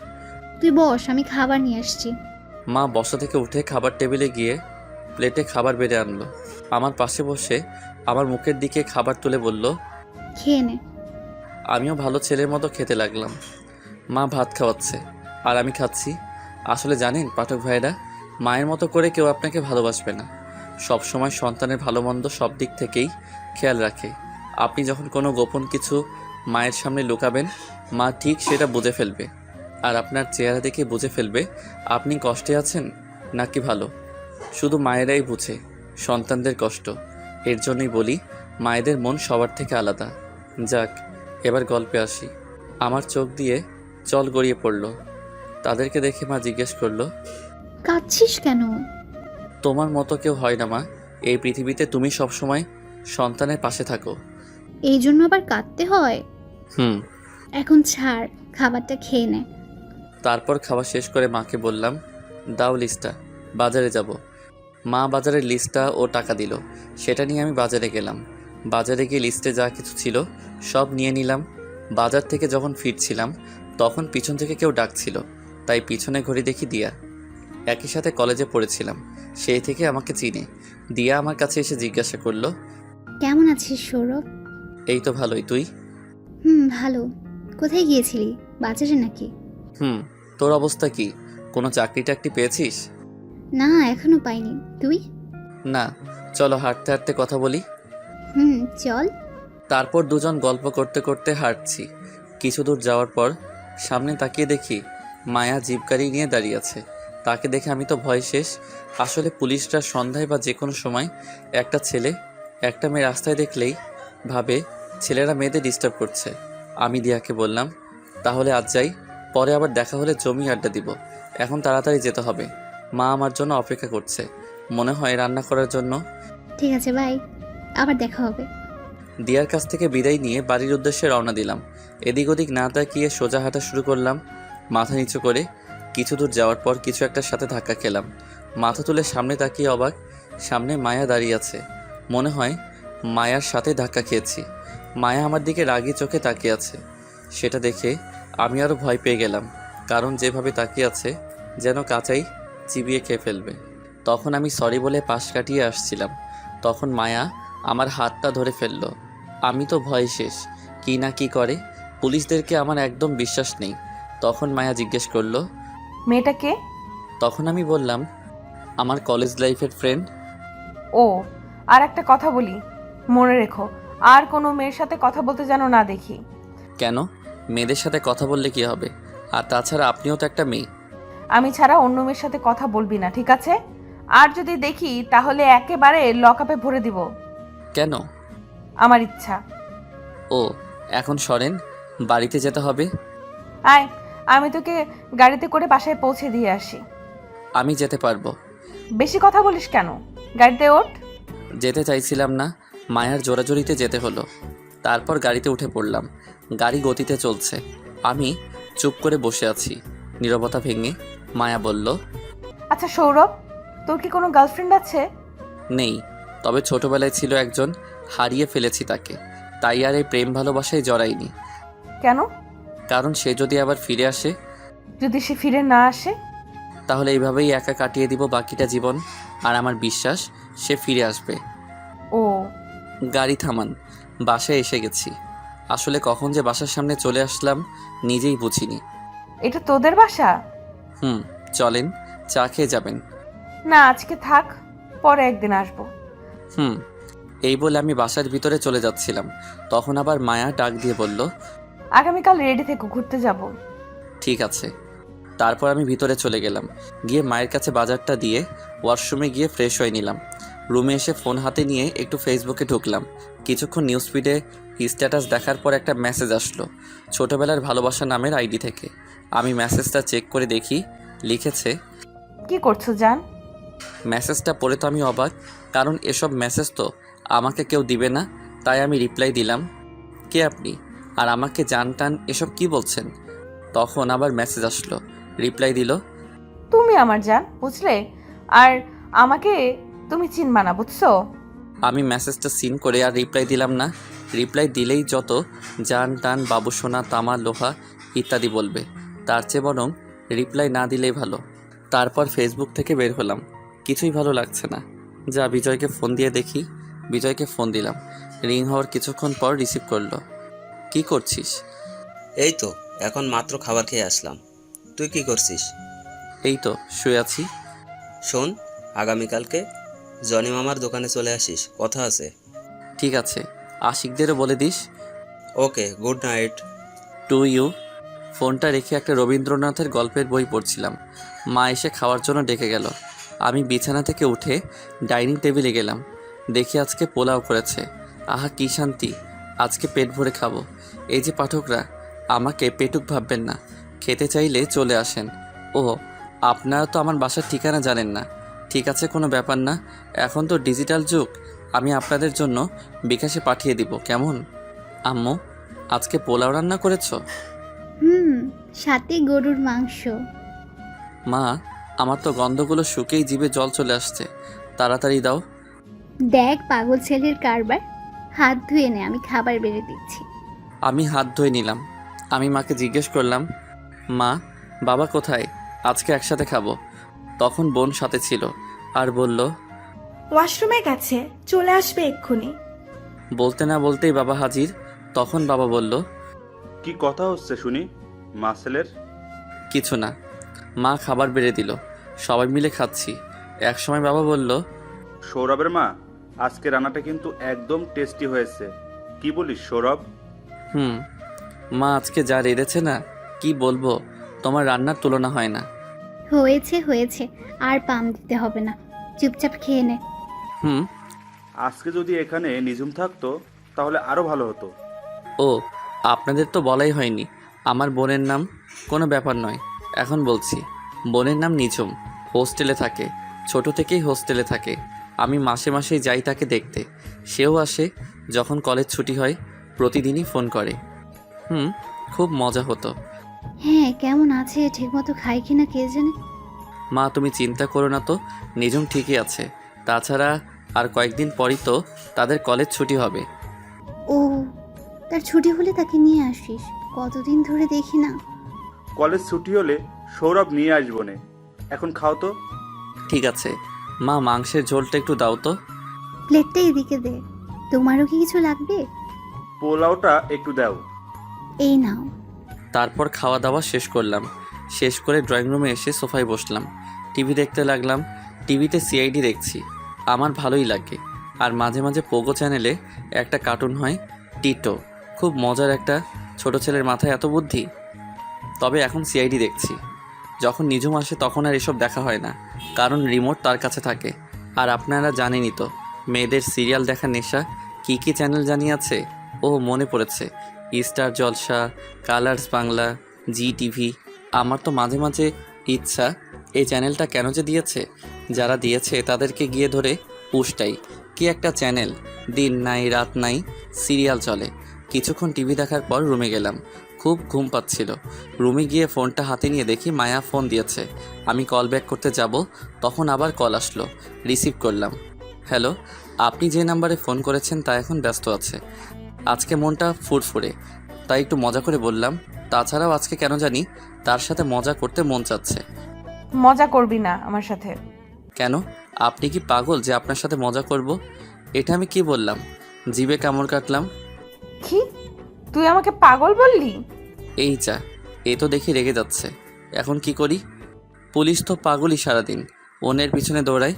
তুই বস, আমি খাবার নিয়ে আসছি। মা বসা থেকে উঠে খাবার টেবিলে গিয়ে প্লেটে খাবার বেড়ে আনলো। আমার পাশে বসে আমার মুখের দিকে খাবার তুলে বলল, খেয়ে নে। আমিও ভালো ছেলের মতো খেতে লাগলাম। মা ভাত খাওয়াচ্ছে আর আমি খাচ্ছি। আসলে জানেন পাঠক ভাইরা, মায়ের মতো করে কেউ আপনাকে ভালোবাসবে না। সব সময় সন্তানের ভালো মন্দ সব দিক থেকেই খেয়াল রাখে। আপনি যখন কোনো গোপন কিছু মায়ের সামনে লুকাবেন, মা ঠিক সেটা বুঝে ফেলবে। আর আপনার চেহারা দেখে বুঝে ফেলবে আপনি কষ্টে আছেন নাকি ভালো। শুধু মায়েরাই বুঝে সন্তানদের কষ্ট। এর জন্যই বলি, মায়েদের মন সবার থেকে আলাদা। যাক, এবার গল্পে আসি। আমার চোখ দিয়ে জল গড়িয়ে পড়ল। তাদেরকে দেখে মা জিজ্ঞেস করলো, কাঁদছিস কেন? তোমার মতো কেউ হয় না মা। এই পৃথিবীতে তুমি সবসময় সন্তানের পাশে থাকো। এই জন্য আবার কাঁদতে হয়? হুম। এখন ছাড়, খাবারটা খেয়ে নে। তারপর খাওয়া শেষ করে মাকে বললাম, দাও লিস্টটা, বাজারে যাব। মা বাজারের লিস্টটা ও টাকা দিল। সেটা নিয়ে আমি বাজারে গেলাম। বাজারে গিয়ে লিস্টে যা কিছু ছিল সব নিয়ে নিলাম। বাজার থেকে যখন ফিরছিলাম তখন পিছন থেকে কেউ ডাকছিল, তাই পিছনে ঘুরে দেখি দিয়া। একই সাথে কলেজে পড়েছিলাম, সেই থেকে আমাকে চিনে। দিয়া আমার কাছে এসে জিজ্ঞাসা করলো, কেমন আছিস সৌরভ? এই তো ভালোই, তুই? ভালো। কোথায় গিয়েছিলি, বাজারে নাকি? তোর অবস্থা কি? কোনো চাকরি টাকরি পেয়েছিস? না, এখনো পাইনি। তুই? না, চলো হাঁটতে হাঁটতে কথা বলি। চল। তারপর দুজন গল্প করতে করতে হাঁটছি। কিছু দূর যাওয়ার পর সামনে তাকিয়ে দেখি মায়া জিপ গাড়ি নিয়ে দাঁড়িয়ে আছে। তাকে দেখে আমি তো ভয় শেষ। আসলে পুলিশরা সন্ধ্যায় বা যে কোনো সময় একটা ছেলে একটা মেয়ে রাস্তায় দেখলেই ভাবে ছেলেরা মেয়েদের ডিস্টার্ব করছে। আমি দিয়াকে বললাম, তাহলে আজ যাই, পরে আবার দেখা হলে জমি আড্ডা দিব। এখন তাড়াতাড়ি যেতে হবে, মা আমার জন্য অপেক্ষা করছে, মনে হয় রান্না করার জন্য। ঠিক আছে, বাই, আবার দেখা হবে। দিয়ার কাছ থেকে বিদায় নিয়ে বাড়ির উদ্দেশ্যে রওনা দিলাম। এদিক ওদিক না তাকিয়ে সোজা হাঁটা শুরু করলাম, মাথা নিচু করে। কিছু দূর যাওয়ার পর কিছু একটার সাথে ধাক্কা খেলাম। মাথা তুলে সামনে তাকিয়ে অবাক, সামনে মায়া দাঁড়িয়ে আছে। মনে হয় মায়ার সাথে ধাক্কা খেয়েছি। মায়া আমার দিকে রাগী চোখে তাকিয়ে আছে। সেটা দেখে আমি আরও ভয় পেয়ে গেলাম, কারণ যেভাবে তাকিয়ে আছে যেন কাঁচাই চিবিয়ে খেয়ে ফেলবে। তখন আমি সরি বলে পাশ কাটিয়ে আসছিলাম, তখন মায়া আমার হাতটা ধরে ফেলল। আমি তো ভয় শেষ, কি না কি করে। পুলিশদেরকে আমার একদম বিশ্বাস নেই। তখন মায়া জিজ্ঞেস করলো, মেয়েটা কে? তখন আমি বললাম, আমার কলেজ লাইফের ফ্রেন্ড। ও, আর একটা কথা বলি, মনে রেখো, আর কোনো মেয়ের সাথে কথা বলতে যেন না দেখি। কেন? মেয়েদের সাথে কথা বললে কি হবে? আর তাছাড়া আপনিও তো একটা মেয়ে। আমি ছাড়া অন্য মেয়ের সাথে কথা বলবি না, ঠিক আছে? আর যদি দেখি তাহলে একেবারে লকআপে ভরে দিব। কেন? আমার ইচ্ছা। ও, এখন সরেন, বাড়িতে যেতে হবে। আয়, আমি তোকে গাড়িতে করে বাসায় পৌঁছে দিয়ে আসি। আমি যেতে পারবো। বেশি কথা বলিস কেন? গাড়িতে ওঠ। যেতে চাইছিলাম না, মায়ার জোরাজোরিতে যেতে হলো। তারপর গাড়িতে উঠে পড়লাম। গাড়ি গতিতে চলছে, আমি চুপ করে বসে আছি। নীরবতা ভেঙে মায়া বলল, আচ্ছা সৌরভ, তোর কি কোনো গার্লফ্রেন্ড আছে? নেই, তবে ছোটবেলায় ছিল একজন, হারিয়ে ফেলেছি তাকে। তাই আর এই প্রেম ভালোবাসায় জড়াইনি। কেন? কারণ সে যদি আবার ফিরে আসে, যদি সে ফিরে না আসে? তাহলে এইভাবেই একা কাটিয়ে দিব বাকিটা জীবন। আর আমার বিশ্বাস সে ফিরে আসবে। ও, গাড়ি থামান, বাসায় এসে গেছি। আসলে কখন যে বাসার সামনে চলে আসলাম নিজেই বুঝিনি। এটা তোদের বাসা? চলেন, চা খেয়ে যাবেন। না, আজকে থাক, পরে একদিন আসবো। এই বলে আমি বাসার ভিতরে চলে যাচ্ছিলাম, তখন আবার মায়া ডাক দিয়ে বলল, আগামীকাল রেডি থেকো, ঘুরতে যাব। ঠিক আছে। তারপর আমি ভিতরে চলে গেলাম, গিয়ে মায়ের কাছে বাজারটা দিয়ে ওয়াশরুমে গিয়ে ফ্রেশ হয়ে নিলাম। রুমে এসে ফোন হাতে নিয়ে একটু ফেসবুকে ঢুকলাম। কিছুক্ষণ নিউজ ফিডে স্ট্যাটাস দেখার পর একটা মেসেজ আসলো ছোটবেলার ভালোবাসা নামের আইডি থেকে। আমি মেসেজটা চেক করে দেখি, লিখেছে। কি করছো জান? মেসেজটা পড়ে তো আমি অবাক, কারণ এসব মেসেজ তো আমাকে কেউ দিবে না। তাই আমি রিপ্লাই দিলাম, কে আপনি, আর আমাকে জান টান এসব কি বলছেন? তখন আবার মেসেজ আসলো, রিপ্লাই দিল, তুমি আমার জান, বুঝলে? আর আমাকে তুমি চিনবা না, বুঝছো? আমি মেসেজটা সিন করে আর রিপ্লাই দিলাম না। রিপ্লাই দিলেই যত জান টান, বাবু সোনা, তামা, লোহা ইত্যাদি বলবে, তার চেয়ে বরং রিপ্লাই না দিলেই ভালো। তারপর ফেসবুক থেকে বের হলাম, কিছুই ভালো লাগছে না। যা বিজয়কে ফোন দিয়ে দেখি। বিজয়কে ফোন দিলাম, রিং হওয়ার কিছুক্ষণ পর রিসিভ করলো। কি করছিস? এই তো এখন মাত্র খাবার খেয়ে আসলাম। তুই কি করছিস? এই তো শুয়ে আছি। শোন, আগামীকালকে জনি মামার দোকানে চলে আসিস, কথা আছে। ঠিক আছে, আশিকদেরও বলে দিস। Okay, good night. To you. ফোনটা রেখে একটা রবীন্দ্রনাথের গল্পের বই পড়ছিলাম। মা এসে খাওয়ার জন্য ডেকে গেল। আমি বিছানা থেকে উঠে ডাইনিং টেবিলে গেলাম, দেখি আজকে পোলাও করেছে। আহা কি শান্তি, আজকে পেট ভরে খাবো। এই যে পাঠকরা, আমাকে পেটুক ভাববেন না, খেতে চাইলে চলে আসেন। ও, আপনারা তো আমার বাসার ঠিকানা জানেন না। ঠিক আছে, কোনো ব্যাপার না, এখন তো ডিজিটাল যুগ, আমি আপনাদের জন্য বিকাশে পাঠিয়ে দিব, কেমন? আম্মু, আজকে পোলাও রান্না করেছো? সাথে গরুর মাংস। মা, আমার তো গন্ধগুলো শুকেই জিভে জল চলে আসছে, তাড়াতাড়ি দাও। দেখ পাগল ছেলের কারবার, হাত ধুয়ে নে, আমি খাবার বেড়ে দিচ্ছি। আমি হাত ধুয়ে নিলাম। আমি মাকে জিজ্ঞেস করলাম, মা, বাবা কোথায়? আজকে একসাথে খাবো। তখন বোন সাথে ছিল আর বলল, ওয়াশরুমে গেছে, চলে আসবে এক্ষুনি। বলতে না বলতেই বাবা হাজির। তখন বাবা বলল, কি কথা হচ্ছে শুনি মাসেলের? কিছু না। মা খাবার বেড়ে দিল, সবাই মিলে খাচ্ছি। একসময় বাবা বলল, সৌরভের মা, আজকে রান্নাটা কিন্তু একদম টেস্টি হয়েছে। কি বলিস সৌরভ? মা আজকে যা রেঁধেছে না, কি বলবো, তোমার রান্নার তুলনা হয় না। হয়েছে হয়েছে, আর পাম দিতে হবে না, চুপচাপ খেয়ে নে। আজকে যদি এখানে নিঝুম থাকতো তাহলে আরো ভালো হতো। ও, আপনাদের তো বলাই হয়নি আমার বোনের নাম। কোনো ব্যাপার নয়, এখন বলছি। বোনের নাম নিঝুম, হোস্টেলে থাকে, ছোট থেকেই হোস্টেলে থাকে। আমি মাসে মাসেই যাই তাকে দেখতে, সেও আসে যখন কলেজ ছুটি হয়। প্রতিদিনই ফোন করে। খুব মজা হতো। হ্যাঁ, কেমন আছে, ঠিকমতো খায় কিনা কে জানে। মা তুমি চিন্তা করো না তো, নিঝুম ঠিকই আছে। তাছাড়া আর কয়েকদিন পরই তো তাদের কলেজ ছুটি হবে। ও, তার ছুটি হলে তাকে নিয়ে আসিস, কতদিন ধরে দেখি না। কলেজ ছুটি হলে সৌরভ নিয়ে আসবো নে। এখন খাও তো। ঠিক আছে মা, মাংসের ঝোলটা একটু দাও তো। প্লেটটা এদিকে দে, তোমারও কি কিছু লাগবে? পোলাওটা একটু দাও। এই নাও। তারপর খাওয়া দাওয়া শেষ করলাম। শেষ করে ড্রয়িং রুমে এসে সোফায় বসলাম, টিভি দেখতে লাগলাম। টিভিতে সিআইডি দেখছি, আমার ভালোই লাগে। আর মাঝে মাঝে পোগো চ্যানেলে একটা কার্টুন হয়, টিটো। খুব মজার একটা, ছোট ছেলের মাথায় এত বুদ্ধি। তবে এখন সিআইডি দেখছি। যখন নিঝুম আসে তখন আর এসব দেখা হয় না, কারণ রিমোট তার কাছে থাকে। আর আপনারা জানেনই তো, মেয়েদের সিরিয়াল দেখা নেশা। কি কি চ্যানেল জানি আছে, ও মনে পড়েছে, স্টার জলসা, কালার্স বাংলা, জি টিভি। আমার তো মাঝে মাঝে ইচ্ছা, এই চ্যানেলটা কেন যে দিয়েছে, যারা দিয়েছে তাদেরকে গিয়ে ধরে পুষ্টাই কি একটা চ্যানেল, দিন নাই রাত নাই, সিরিয়াল চলে। কিছুক্ষণ টিভি দেখার পর রুমে গেলাম। খুব ঘুম পাচ্ছিল। রুমে গিয়ে ফোনটা হাতে নিয়ে দেখি মায়া ফোন দিয়েছে। আমি কল ব্যাক করতে যাব, তখন আবার কল আসলো। রিসিভ করলাম। হ্যালো, আপনি যে নাম্বারে ফোন করেছেন তা এখন ব্যস্ত আছে। আজকে মনটা ফুরফুরে, তাই একটু মজা করে বললাম। তাছাড়াও আজকে কেন জানি তার সাথে মজা করতে মন চাচ্ছে। মজা করবি না আমার সাথে। কেন, আপনি কি পাগল যে আপনার সাথে মজা করব? এটা আমি কি বললাম? জিভে কামড় কাটলাম। কি, তুই আমাকে পাগল বললি? এই যা, এ তো দেখি রেগে যাচ্ছে। এখন কি করি? পুলিশ তো পাগলই সারাদিন, অন্যের পিছনে দৌড়ায়।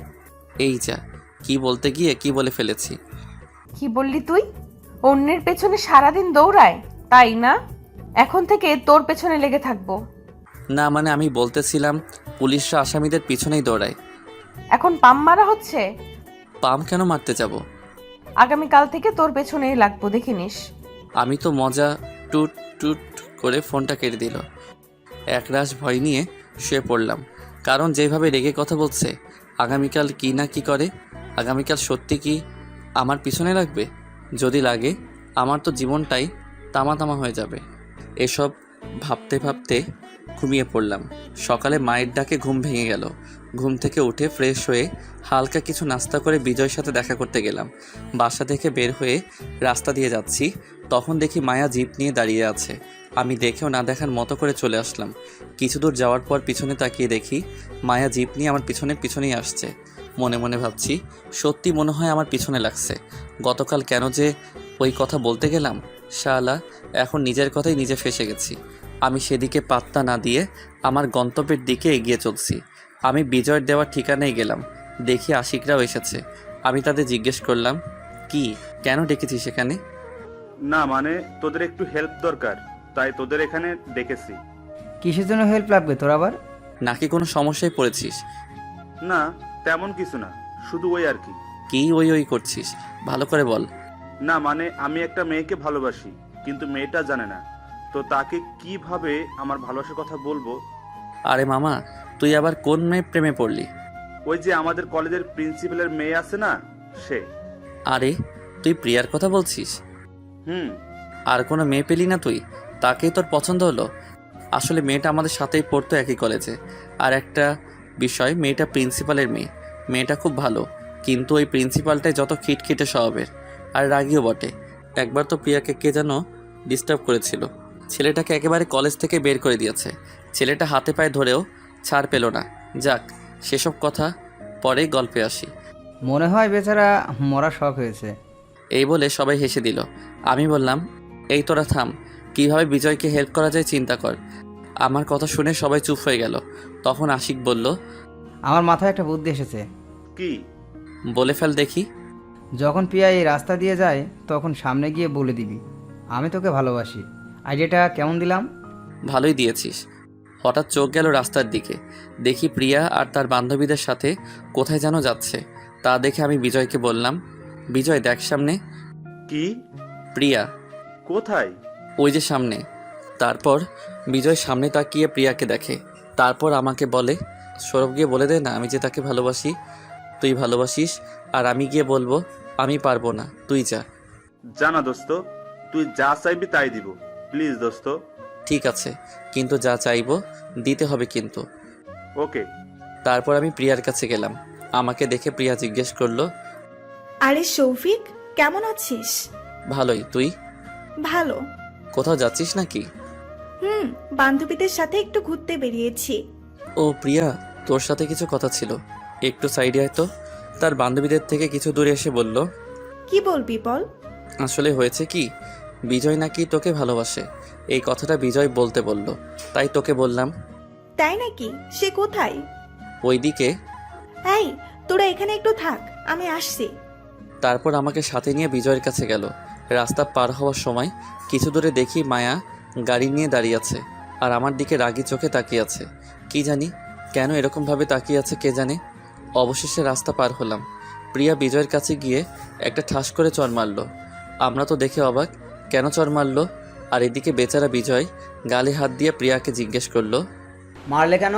এই যা, কি বলতে গিয়ে কি বলে ফেলেছি। কি বললি তুই? অন্যের পেছনে সারাদিন দৌড়ায়, তাই না? এখন থেকে তোর পেছনে লেগে থাকবো। না মানে আমি বলতেছিলাম পুলিশরা আসামিদের পিছনেই দৌড়ায়। এখন পাম মারা হচ্ছে। পাম কেন মারতে যাব? আগামীকাল থেকে তোর পেছনেই লাগবো, দেখে নিস। আমি তো মজা টুট টুট করে ফোনটা কেটে দিল। একরাশ ভয় নিয়ে শুয়ে পড়লাম, কারণ যেভাবে রেগে কথা বলছে, আগামীকাল কি না কি করে। আগামীকাল সত্যি কি আমার পিছনে লাগবে? যদি লাগে আমার তো জীবনটাই তামা তামা হয়ে যাবে। এসব ভাবতে ভাবতে ঘুমিয়ে পড়লাম। সকালে মায়ের ডাকে ঘুম ভেঙে গেল। ঘুম থেকে উঠে ফ্রেশ হয়ে হালকা কিছু নাস্তা করে বিজয়ের সাথে দেখা করতে গেলাম। বাসা থেকে বের হয়ে রাস্তা দিয়ে যাচ্ছি, তখন দেখি মায়া জিপ নিয়ে দাঁড়িয়ে আছে। আমি দেখেও না দেখার মতো করে চলে আসলাম। কিছু দূর যাওয়ার পর পিছনে তাকিয়ে দেখি মায়া জিপ নিয়ে আমার পিছনেই আসছে। মনে মনে ভাবছি, সত্যি মনে হয় আমার পিছনে লাগছে। গতকাল কেন যে ওই কথা বলতে গেলাম, শালা এখন নিজের কথাই নিজে ফেঁসে গেছি। আমি সেদিকে পাত্তা না দিয়ে আমার গন্তব্যের দিকে এগিয়ে চলছি। আমি বিজয়ের দেওয়া ঠিকানায় গেলাম, দেখি আশিকরাও এসেছে। আমি তাদের জিজ্ঞেস করলাম, কি কেন ডেকেছিস এখানে? না মানে তোদের একটু হেল্প দরকার, তাই তোদের এখানে ডেকেছি। কিসের জন্য হেল্প লাগবে তোর আবার? নাকি কোনো সমস্যায় পড়েছিস? না তেমন কিছু না, শুধু ওই আর কি। কি ওই করছিস, ভালো করে বল। না মানে আমি একটা মেয়েকে ভালোবাসি, কিন্তু মেয়েটা জানে না, তো তাকে কিভাবে আমার ভালোবাসার কথা বলবো। আরে মামা, তুই আবার কোন মেয়ে প্রেমে পড়লি? ওই যে আমাদের কলেজের প্রিন্সিপালের মেয়ে আছে না, সে। আরে তুই প্রিয়ার কথা বলছিস? হুম। আর কোনো মেয়ে পেলি না তুই? তাকেই তোর পছন্দ হলো? আসলে মেয়েটা আমাদের সাথেই পড়তো একই কলেজে। আর একটা বিষয়, মেয়েটা প্রিন্সিপালের মেয়ে। মেয়েটা খুব ভালো, কিন্তু ওই প্রিন্সিপালটাই যত খিটখিটে স্বভাবের, আর রাগীও বটে। একবার তো প্রিয়াকে কে যেন ডিস্টার্ব করেছিল। ছেলেটাকে একেবারে কলেজ থেকে বের করে দিয়েছে। ছেলেটা হাতে পায়ে ধরেও ছাড় পেল না। যাক, সেসব কথা পরে গল্পে আসি। মনে হয় বেচারা মরা শখ হয়েছে। এই বলে সবাই হেসে দিল। আমি বললাম, এই তোরা থাম, কিভাবে বিজয়কে হেল্প করা যায় চিন্তা কর। আমার কথা শুনে সবাই চুপ হয়ে গেল। তখন আশিক বলল, আমার মাথায় একটা বুদ্ধি এসেছে। কি? বলে ফেল দেখি। যখন প্রিয়া এই রাস্তা দিয়ে যায় তখন সামনে গিয়ে বলে দিবি, আমি তোকে ভালোবাসি। আইডিয়াটা কেমন দিলাম? ভালোই দিয়েছিস। হঠাৎ চোখ গেল রাস্তার দিকে। দেখি প্রিয়া আর তার বান্ধবীদের সাথে কোথায় যেন যাচ্ছে। তা দেখে আমি বিজয়কে বললাম, বিজয় দেখ সামনে। কি? প্রিয়া। কোথায়? ওই যে সামনে। তারপর বিজয় সামনে তাকিয়ে প্রিয়াকে দেখে, তারপর আমাকে বলে, সৌরভ গিয়ে বলে দে না আমি যে তাকে ভালোবাসি। তুই ভালোবাসিস আর আমি গিয়ে বলবো আমি পারবো না, তুই যা। জানা দোস্ত, তুই যা চাইবি তাই দিব, প্লিজ দোস্ত। ঠিক আছে, কিন্তু যা চাইবো দিতে হবে কিন্তু। ওকে। তারপর আমি প্রিয়ার কাছে গেলাম। আমাকে দেখে প্রিয়া জিজ্ঞেস করলো, আরে শৌফিক, কেমন আছিস? ভালোই, তুই? ভালো। কোথাও যাচ্ছিস নাকি? বান্ধবীদের সাথে একটু ঘুরতে বেরিয়েছি। ও প্রিয়া, তোর সাথে কিছু কথা ছিল, একটু সাইডে আয় তো। তার বান্ধবীদের থেকে কিছু দূরে এসে বলল, কি বলবি বল। আসলে হয়েছে কি, বিজয় নাকি তোকে ভালোবাসে। এই কথাটা বিজয় বলতে বলল, তাই তোকে বললাম। তাই নাকি? সে কোথায়? ওইদিকে। এই, তোরা এখানে একটু থাক, আমি আসছি। তারপর আমাকে সাথে নিয়ে বিজয়ের কাছে গেল। রাস্তা পার হওয়ার সময় কিছু দূরে দেখি মায়া গাড়ি নিয়ে দাঁড়িয়ে আছে, আর আমার দিকে রাগী চোখে তাকিয়ে আছে। কি জানি কেন এরকমভাবে তাকিয়ে আছে কে জানে। অবশেষে রাস্তা পার হলাম। প্রিয়া বিজয়ের কাছে গিয়ে একটা ঠাস করে চড় মারল। আমরা তো দেখে অবাক, কেন চড় মারল। আর এদিকে বেচারা বিজয় গালে হাত দিয়ে প্রিয়াকে জিজ্ঞেস করলো, মারলে কেন?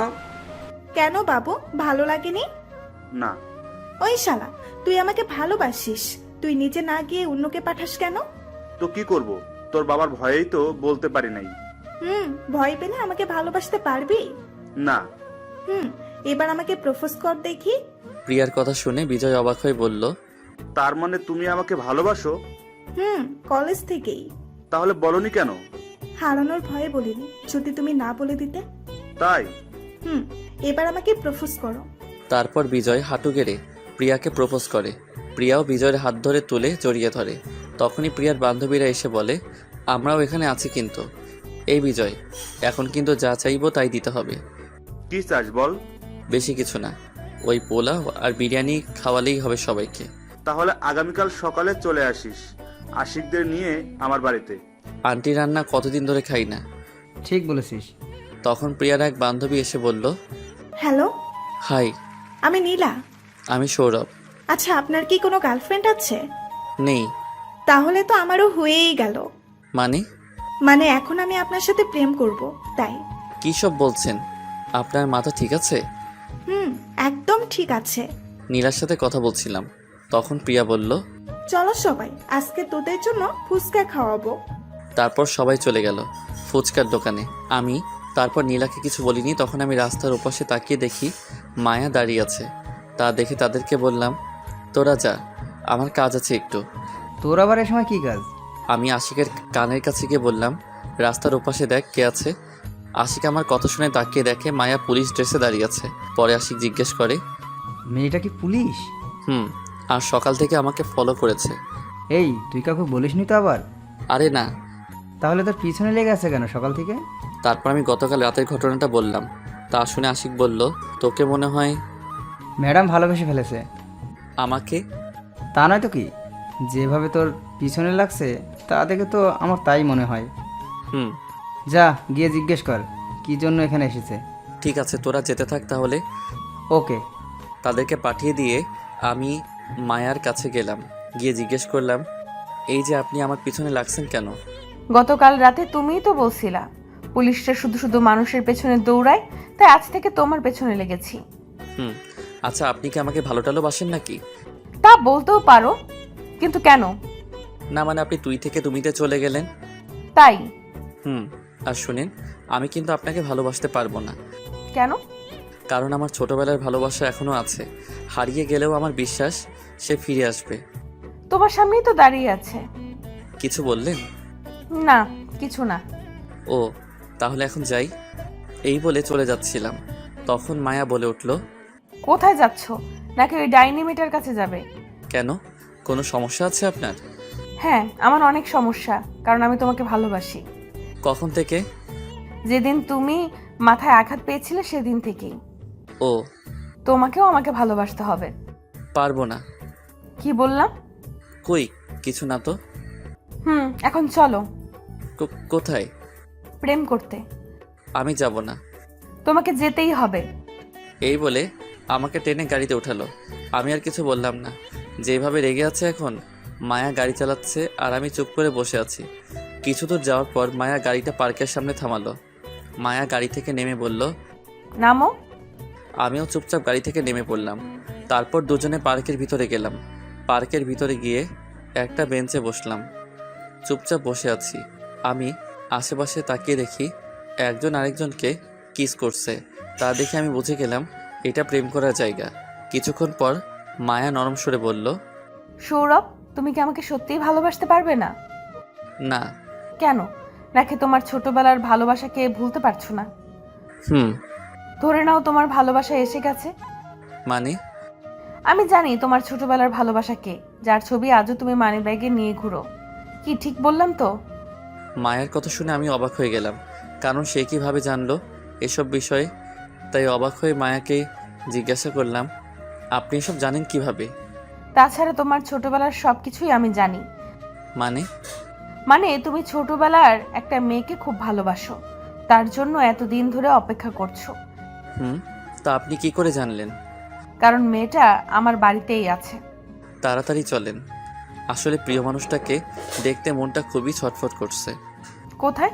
কেন বাবু, ভালো লাগেনি? না। ওই শালা, তুই আমাকে ভালোবাসিস, তুই নিজে না গিয়ে অন্যকে পাঠাস কেন? তো কি করব, তোর বাবার ভয়েই তো বলতে পারি নাই। ভয় পেলে আমাকে ভালোবাসতে পারবি? না। এবার আমাকে প্রপোজ কর দেখি। প্রিয়ার কথা শুনে বিজয় অবাক হয়ে বলল, তার মানে তুমি আমাকে ভালোবাসো? কলেজ থেকেই। তাহলে বলনি কেন? হারানোর ভয়ে বলিনি, যদি তুমি না বলে দিতে। তাই? এবার আমাকে প্রপোজ করো। তারপর বিজয় হাঁটু গেড়ে প্রিয়াকে প্রপোজ করে। প্রিয়াও বিজয়ের হাত ধরে তুলে জড়িয়ে ধরে। তখনই প্রিয়ার বান্ধবীরা এসে বলে, আমরাও এখানে আছি কিন্তু। এই বিজয়, এখন কিন্তু যা চাইবো তাই দিতে হবে। কি চাস বল? বেশি কিছু না, ওই পোলাও আর বিরিয়ানি খাওয়ালেই হবে সবাইকে। তাহলে আগামীকাল সকালে চলে আসিস আশিকদের নিয়ে আমার বাড়িতে। আন্টি রান্না কতদিন ধরে খাই না। ঠিক বলেছিস। তখন প্রিয়ার এক বান্ধবী এসে বলল, হ্যালো, হাই, আমি নীলা। আমি সৌরভ। আচ্ছা, আপনার কি কোনো গার্লফ্রেন্ড আছে? নেই। তাহলে তো আমারও হয়েই গেল। মানে এখন আমি আপনার সাথে প্রেম করব, তাই। কী সব বলছেন? আপনার মাথা ঠিক আছে? একদম ঠিক আছে। নীলার সাথে কথা বলছিলাম। তখন প্রিয়া বলল, চলো সবাই, আজকে তোদের জন্য ফুচকা খাওয়াবো। তারপর সবাই চলে গেল ফুচকার দোকানে। তারপর নীলাকে কিছু বলিনি। তখন আমি রাস্তার ওপাশে তাকিয়ে দেখি মায়া দাঁড়িয়ে আছে। তা দেখে তাদেরকে বললাম, তোরা যা, আমার কাজ আছে একটু। তোর আবার এ সময় কি কাজ? আমি আশিকের কানের কাছে গিয়ে বললাম, রাস্তার ওপাশে দেখ কে আছে। আশিক আমার কথা শুনে তাকিয়ে দেখে মায়া পুলিশ ড্রেসে দাঁড়িয়ে আছে। পরে আশিক জিজ্ঞেস করে, মেয়েটা কি পুলিশ? আর সকাল থেকে আমাকে ফলো করেছে। এই, তুই কাউকে বলিসনি তো আবার? আরে না। তাহলে তোর পিছনে লেগে আছে কেন সকাল থেকে? তারপর আমি গতকাল রাতের ঘটনাটা বললাম। তা শুনে আশিক বলল, তোকে মনে হয় ম্যাডাম ভালোবেসে ফেলেছে। আমাকে? তা নয় তো কি, যেভাবে তোর পিছনে লাগছে তা দেখে তো আমার তাই মনে হয়। যা গিয়ে জিজ্ঞেস কর কি জন্য এখানে এসেছে। ঠিক আছে, তোরা যেতে থাক তাহলে। ওকে। তাদেরকে পাঠিয়ে দিয়ে আমি মায়ার কাছে গেলাম। গিয়ে জিজ্ঞেস করলাম, এই যে আপনি আমার পিছনে লাগছেন কেন? গতকাল রাতে তুমিই তো বলছিলা পুলিশরা শুধু শুধু মানুষের পেছনে দৌড়ায়, তাই আজ থেকে তোমার পেছনে লেগেছি। আচ্ছা, আপনি কি আমাকে ভালো টালোবাসেন নাকি? তা বলতেও পারো, কিন্তু কেন? না মানে আপনি তুই থেকে তুমিতে চলে গেলেন। তাই? আর শুনেন, আমি কিন্তু আপনাকে ভালোবাসতে পারবো না। কেন? কারণ আমার ছোটবেলার ভালোবাসা এখনো আছে। হারিয়ে গেলেও আমার বিশ্বাস সে ফিরে আসবে। তোমার সামনেই তো দাঁড়িয়ে আছে। কিছু বললেন? না, কিছু না। ও, তাহলে এখন যাই। এই বলে চলে যাচ্ছিলাম, তখন মায়া বলে উঠল, কোথায় যাচ্ছ? নাকি ওই ডাইনি মেটার কাছে যাবে? কেন, কোনো সমস্যা আছে আপনার? হ্যাঁ, আমার অনেক সমস্যা, কারণ আমি তোমাকে ভালোবাসি। কখন থেকে? যেদিন তুমি মাথায় আঘাত পেয়েছিলে সেদিন থেকেই। ও, তোমাকেও আমাকে ভালোবাসতে হবে। পারবো না। কি বললাম? কই কিছু না তো। এখন চলো। কোথায়? প্রেম করতে। আমি যাব না। তোমাকে যেতেই হবে। এই বলে আমাকে টেনে গাড়িতে উঠালো। আমি আর কিছু বললাম না। যেভাবে রেগে আছে এখন, মায়া গাড়ি চালাচ্ছে আর আমি চুপ করে বসে আছি। কিছু দূর যাওয়ার পর মায়া গাড়িটা পার্কের সামনে থামালো। মায়া গাড়ি থেকে নেমে বলল, নামো। আমিও চুপচাপ গাড়ি থেকে নেমে পড়লাম। তারপর দুজনে পার্কের ভিতরে গেলাম। পার্কের ভিতরে গিয়ে একটা বেঞ্চে বসলাম। চুপচাপ বসে আছি। আমি আশেপাশে তাকিয়ে দেখি একজন আরেকজনকে কিস করছে। তা দেখে আমি বুঝে গেলাম এটা প্রেম করার জায়গা। কিছুক্ষণ পর মায়া নরম সুরে বলল, সৌরভ, তুমি কি আমাকে সত্যিই ভালোবাসতে পারবে না? না। কেন? নাকি তোমার ছোটবেলার ভালোবাসাকে ভুলতে পারছো না? ধরে নাও তোমার ভালোবাসা এসে গেছে। মানে? আমি জানি তোমার ছোটবেলার ভালোবাসা কে, যার ছবি আজও তুমি মানি ব্যাগে নিয়ে ঘুরো। কি ঠিক বললাম তো? মায়ের কথা শুনে আমি অবাক হয়ে গেলাম, কারণ সে কিভাবে জানলো এসব বিষয়ে। তাই অবাক হয়ে মায়াকে জিজ্ঞাসা করলাম, আপনি এসব জানেন কিভাবে? তাছাড়া তোমার ছোটবেলার সবকিছুই আমি জানি। মানে তুমি ছোটবেলার একটা মেয়েকে খুব ভালোবাসো, তার জন্য এতদিন ধরে অপেক্ষা করছো। তা আপনি কি করে জানলেন? কারণ মেয়েটা আমার বাড়িতেই আছে। তাড়াতাড়ি চলেন, আসলে প্রিয় মানুষটাকে দেখতে মনটা খুবই ছটফট করছে। কোথায়?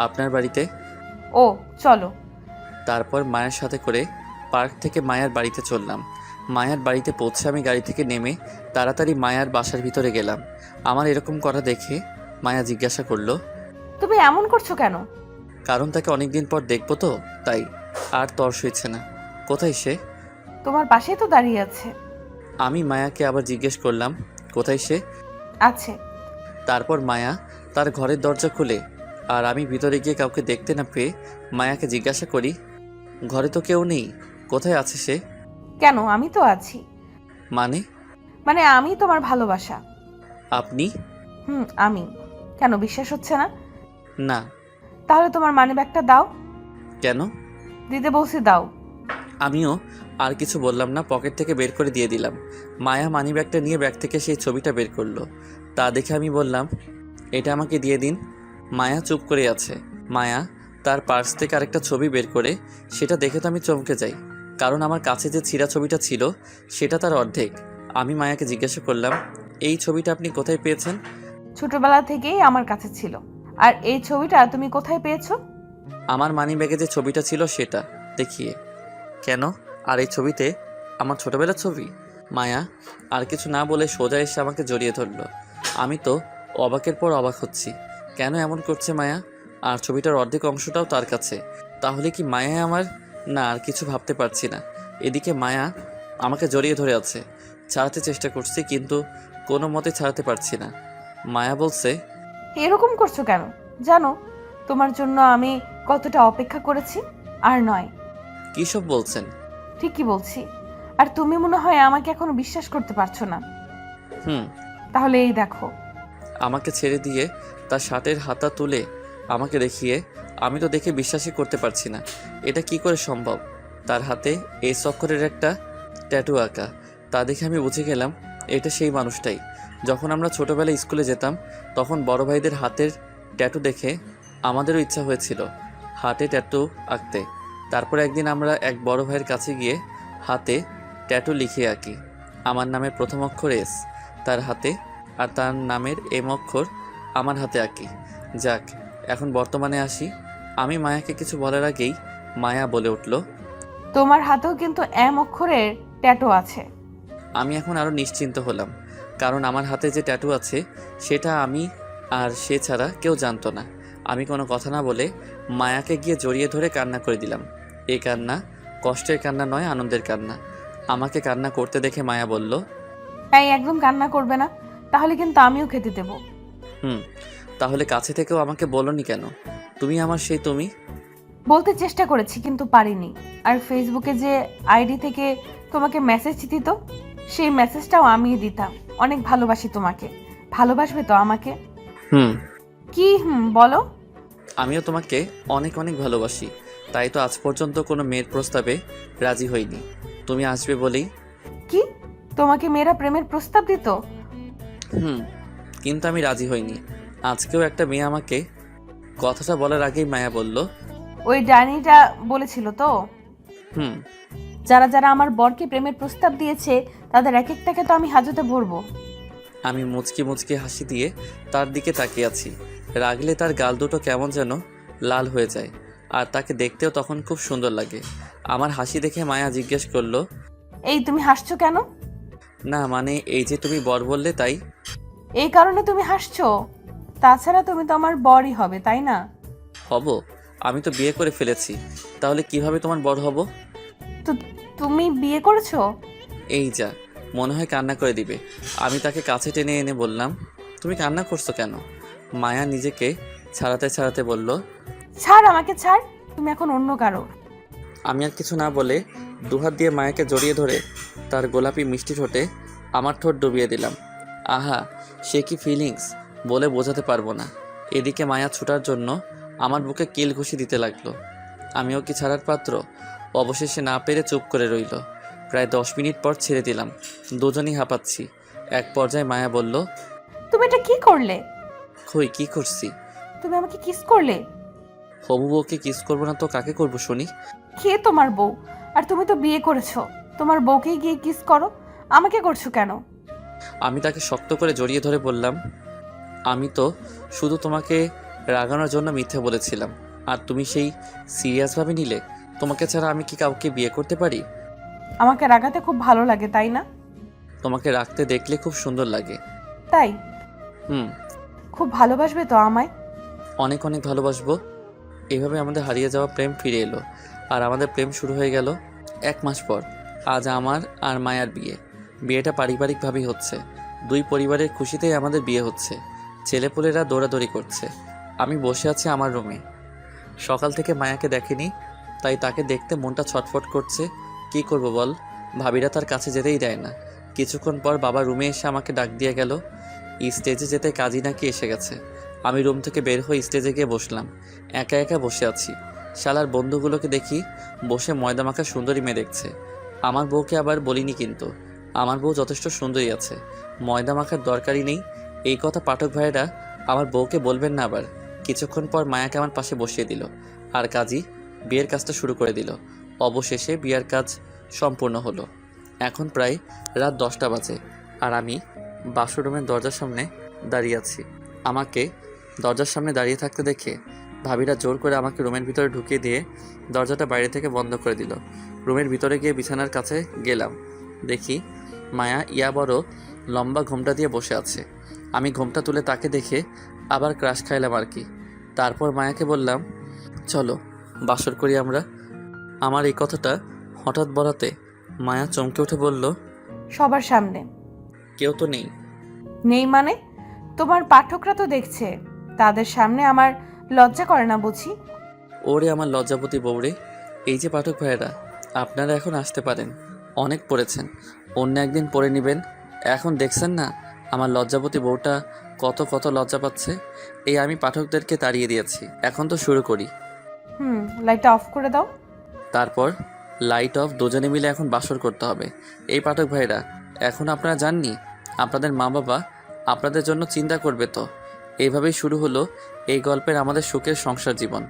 আপনার বাড়িতে। ও, চলো। তারপর মায়ের সাথে করে পার্ক থেকে মায়ের বাড়িতে চললাম। মায়ার বাড়িতে পৌঁছে আমি গাড়ি থেকে নেমে তাড়াতাড়ি মায়ার বাসার ভিতরে গেলাম। আমার এরকম করা দেখে মায়া জিজ্ঞাসা করলো, তুমি এমন করছো কেন? কারণ তাকে অনেকদিন পর দেখবো তো তাই। আর তর্স হয়েছে না। কোথায় সে? তোমার পাশেই তো দাঁড়িয়ে আছে। আমি মায়াকে আবার জিজ্ঞেস করলাম, কোথায় সে? আছে। তারপর মায়া তার ঘরের দরজা খুলে আর আমি ভিতরে গিয়ে কাউকে দেখতে না পেয়ে মায়াকে জিজ্ঞাসা করি, ঘরে তো কেউ নেই, কোথায় আছে সে? কেন, আমি তো আছি। মানে আমি তোমার ভালোবাসা। আপনি? আমি। কেন বিশ্বাস হচ্ছে না? না। তাহলে তোমার মানিব্যাগটা দাও। কেন? দিতে বলছি, দাও। আমিও আর কিছু বললাম না, পকেট থেকে বের করে দিয়ে দিলাম। মায়া মানিব্যাগটা নিয়ে ব্যাগ থেকে সেই ছবিটা বের করলো। তা দেখে আমি বললাম, এটা আমাকে দিয়ে দিন। মায়া চুপ করে আছে। মায়া তার পার্স থেকে আরেকটা ছবি বের করে সেটা দেখে তো আমি চমকে যাই, কারণ আমার কাছে যে ছিঁড়া ছবিটা ছিল সেটা তার অর্ধেক। আমি মায়াকে জিজ্ঞাসা করলাম, এই ছবিটা আপনি কোথায় পেয়েছেন? ছোটবেলা থেকেই আমার কাছে ছিল। আর এই ছবিটা তুমি কোথায় পেয়েছো? আমার মানিব্যাগে যে ছবিটা ছিল সেটা দেখিয়ে। কেন? আর এই ছবিতে আমার ছোটবেলার ছবি? মায়া আর কিছু না বলে সোজা এসে আমাকে জড়িয়ে ধরলো। আমি তো অবাকের পর অবাক হচ্ছি, কেন এমন করছে মায়া? আর ছবিটার অর্ধেক অংশটাও তার কাছে। তাহলে কি মায়া আমার? না, আর কিছু ভাবতে পারছি না। এদিকে মায়া আমাকে জড়িয়ে ধরে আছে। ছাড়াতে চেষ্টা করছি কিন্তু কোনো মতে ছাড়াতে পারছি না। মায়া বলছে, এরকম করছো কেন? জানো তোমার জন্য আমি কতটা অপেক্ষা করেছি। আর নয়। কী সব বলছেন? ঠিকই বলছি। আর তুমি মনে হয় আমাকে এখনো বিশ্বাস করতে পারছো না। তাহলে এই দেখো। আমাকে ছেড়ে দিয়ে তার শার্টের হাতা তুলে আমাকে দেখিয়ে, আমি তো দেখে বিশ্বাসই করতে পারছি না। এটা কি করে সম্ভব? তার হাতে এই অক্ষরের একটা ট্যাটু আঁকা। তা দেখে আমি বুঝে গেলাম এটা সেই মানুষটাই। যখন আমরা ছোটোবেলায় স্কুলে যেতাম তখন বড় ভাইদের হাতের ট্যাটু দেখে আমাদেরও ইচ্ছা হয়েছিল হাতে ট্যাটু আঁকতে। তারপর একদিন আমরা এক বড় ভাইয়ের কাছে গিয়ে হাতে ট্যাটু লিখিয়ে আঁকি। আমার নামের প্রথম অক্ষর এস তার হাতে, আর তার নামের এম অক্ষর আমার হাতে আঁকি। যাক, এখন বর্তমানে আসি। আমি মায়াকে কিছু বলার আগেই মায়া বলে উঠল, তোমার হাতেও কিন্তু এম অক্ষরের ট্যাটু আছে। আমি এখন আরও নিশ্চিন্ত হলাম, কারণ আমার হাতে যে ট্যাটু আছে সেটা আমি আর সে ছাড়া কেউ জানতো না। আমি কোনো কথা না বলে মায়াকে গিয়ে জড়িয়ে ধরে কান্না করে দিলাম। এই কান্না কষ্টের কান্না নয়, আনন্দের কান্না। আমাকে কান্না করতে দেখে মায়া বলল, তাই একদম কান্না করবে না, তাহলে কিন্তু আমিও খেতে দেব। তাহলে কাছে থেকেও আমাকে বলোনি কেন? তুমি আমার সেই তুমি। বলতে চেষ্টা করেছি কিন্তু পারিনি। আর ফেসবুকে যে আইডি থেকে তোমাকে মেসেজ দিত সেই মেসেজটাও আমিই দিতাম। অনেক ভালোবাসি তোমাকে। ভালোবাসবে তো আমাকে? কি বলো? আমিও তোমাকে অনেক অনেক ভালোবাসি, তাই তো আজ পর্যন্ত কোনো মেয়ের প্রস্তাবে রাজি হইনি। তুমি আসবে বলেই। কি? তোমাকে মেয়েরা প্রেমের প্রস্তাব দিত? কিন্তু আমি রাজি হইনি। আজকেও একটা মেয়ে আমাকে কথাটা বলার আগেই মায়া বলল, ওই ডাইনিটা বলেছিল তো? যারা যারা আমার বরকে প্রেমের প্রস্তাব দিয়েছে তাদের এক একটাকে তো আমি হাজতে ভরবো। আমি মুচকি মুচকি হাসি দিয়ে তার দিকে তাকিয়ে আছি। রাগলে তার গাল দুটো কেমন যেন লাল হয়ে যায়, আর তাকে দেখতেও তখন খুব সুন্দর লাগে। আমার হাসি দেখে মায়া জিজ্ঞেস করলো, এই তুমি হাসছো কেন? না মানে এই যে তুমি বর বললে তাই। এই কারণে তুমি হাসছো? তাছাড়া তুমি তো আমার বরই হবে, তাই না? হব? আমি তো বিয়ে করে ফেলেছি, তাহলে কিভাবে তোমার বর হব? তো তুমি বিয়ে করেছো? এই যা, মনে হয় কান্না করে দিবে। আমি তাকে কাছে টেনে এনে বললাম, তুমি কান্না করছো কেন? মায়া নিজেকে ছাড়াতে ছাড়াতে বলল, ছাড়, আমাকে ছাড়। তুমি এখন অন্য কারো। আমি আর কিছু না বলে দুহাত দিয়ে মায়াকে জড়িয়ে ধরে তার গোলাপি মিষ্টি ঠোঁটে আমার ঠোঁট ডুবিয়ে দিলাম। আহা, সে কি ফিলিংস বলে বোঝাতে পারবো না। এদিকে মায়া ছুটার জন্য আমার বুকে কিল ঘুষি দিতে লাগলো। আমিও কি ছাড়ার পাত্র? অবশেষে না পেরে চুপ করে রইল। প্রায় 10 মিনিট পর ছেড়ে দিলাম। দুজনই হাঁপাচ্ছি। এক পর্যায়ে মায়া বলল, তুমি এটা কি করলে? কই কি করছি? তুমি আমাকে কিস করলে। হবু বউকে কিস করবো না তো কাকে করবো শুনি? কে তোমার বউ? আর তুমি তো বিয়ে করেছো, তোমার বউকে গিয়ে কিস করো, আমাকে করছো কেন? আমি তাকে শক্ত করে জড়িয়ে ধরে বললাম, আমি তো শুধু তোমাকে রাগানোর জন্য মিথ্যে বলেছিলাম, আর তুমি সেই সিরিয়াসভাবে নিলে। তোমাকে ছাড়া আমি কি কাউকে বিয়ে করতে পারি? আমাকে রাগাতে খুব ভালো লাগে, তাই না? তোমাকে রাখতে দেখলে খুব সুন্দর লাগে। তাই? হুম, খুব ভালোবাসবে তো আমায়? অনেক অনেক ভালোবাসবো। এভাবে আমাদের হারিয়ে যাওয়া প্রেম ফিরে এলো, আর আমাদের প্রেম শুরু হয়ে গেল 1 মাস পর। আজ আমার আর মায়ার বিয়ে। বিয়েটা পারিবারিকভাবেই হচ্ছে। দুই পরিবারের খুশিতেই আমাদের বিয়ে হচ্ছে। ছেলেপুলেরা দৌড়াদৌড়ি করছে। আমি বসে আছি আমার রুমে। সকাল থেকে মায়াকে দেখেনি, তাই তাকে দেখতে মনটা ছটফট করছে। কি করব বল, ভাবিরা তার কাছে যেতেই দেয় না। কিছুক্ষণ পর বাবা রুমে এসে আমাকে ডাক দিয়ে গেল। স্টেজে যেতে কাজী নাকি এসে গেছে। আমি রুম থেকে বের হয়ে স্টেজে গিয়ে বসলাম। একা একা বসে আছি। শালার বন্ধুগুলোকে দেখি বসে ময়দা মাখা সুন্দরী মেয়ে দেখছে। আমার বউকে আবার বলিনি, কিন্তু আমার বউ যথেষ্ট সুন্দরী আছে, ময়দা মাখার দরকারই নেই। এই কথা পাঠক ভাইয়েরা আমার বউকে বলবেন না আবার। কিছুক্ষণ পর মায়াকে আমার পাশে বসিয়ে দিল, আর কাজী বিয়ের কাজটা শুরু করে দিল। অবশেষে বিয়ের কাজ সম্পূর্ণ হলো। এখন প্রায় রাত 10টা বাজে, আর আমি বাথরুমের দরজার সামনে দাঁড়িয়ে আছি। আমাকে দরজার সামনে দাঁড়িয়ে থাকতে দেখে ভাবিরা জোর করে আমাকে রুমের ভিতরে ঢুকিয়ে দিয়ে দরজাটা বাইরে থেকে বন্ধ করে দিল। রুমের ভিতরে গিয়ে বিছানার কাছে গেলাম। দেখি মায়া ইয়া বড় লম্বা ঘোমটা দিয়ে বসে আছে। আমি ঘোমটা তুলে তাকে দেখে আবার ক্রাশ খাইলাম আর কি। তারপর মায়াকে বললাম, চলো বাসর করি আমরা। আমার এই কথাটা হঠাৎ বলাতে মায়া চমকে উঠে বলল, সবার সামনে? কেউ তো নেই। নেই মানে? তোমার পাঠকরা তো দেখছে, তাদের সামনে আমার লজ্জা করে না বুঝি? ওরে আমার লজ্জাপতি বউরে। এই যে পাঠক ভাইয়েরা, আপনারা এখন আসতে পারেন। অনেক পড়েছেন, অন্য একদিন পড়ে নেবেন। এখন দেখছেন না আমার লজ্জাপতি বউটা কত কত লজ্জা পাচ্ছে। এই আমি পাঠকদেরকে তাড়িয়ে দিয়েছি, এখন তো শুরু করি। লাইটটা অফ করে দাও। তারপর লাইট অফ, দুজনে মিলে এখন বাসর করতে হবে। এই পাঠক ভাইরা, এখন আপনারা জাননি আপনাদের মা বাবা আপনাদের জন্য চিন্তা করবে তো। এইভাবেই শুরু হলো এই গল্পের আমাদের সুখের সংসার জীবন।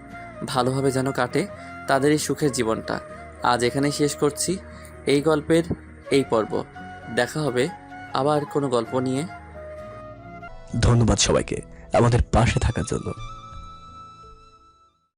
ভালোভাবে যেন কাটে তাদের এই সুখের জীবনটা। আজ এখানেই শেষ করছি এই গল্পের এই পর্ব। দেখা হবে আবার কোনো গল্প নিয়ে। ধন্যবাদ সবাইকে আমাদের পাশে থাকার জন্য।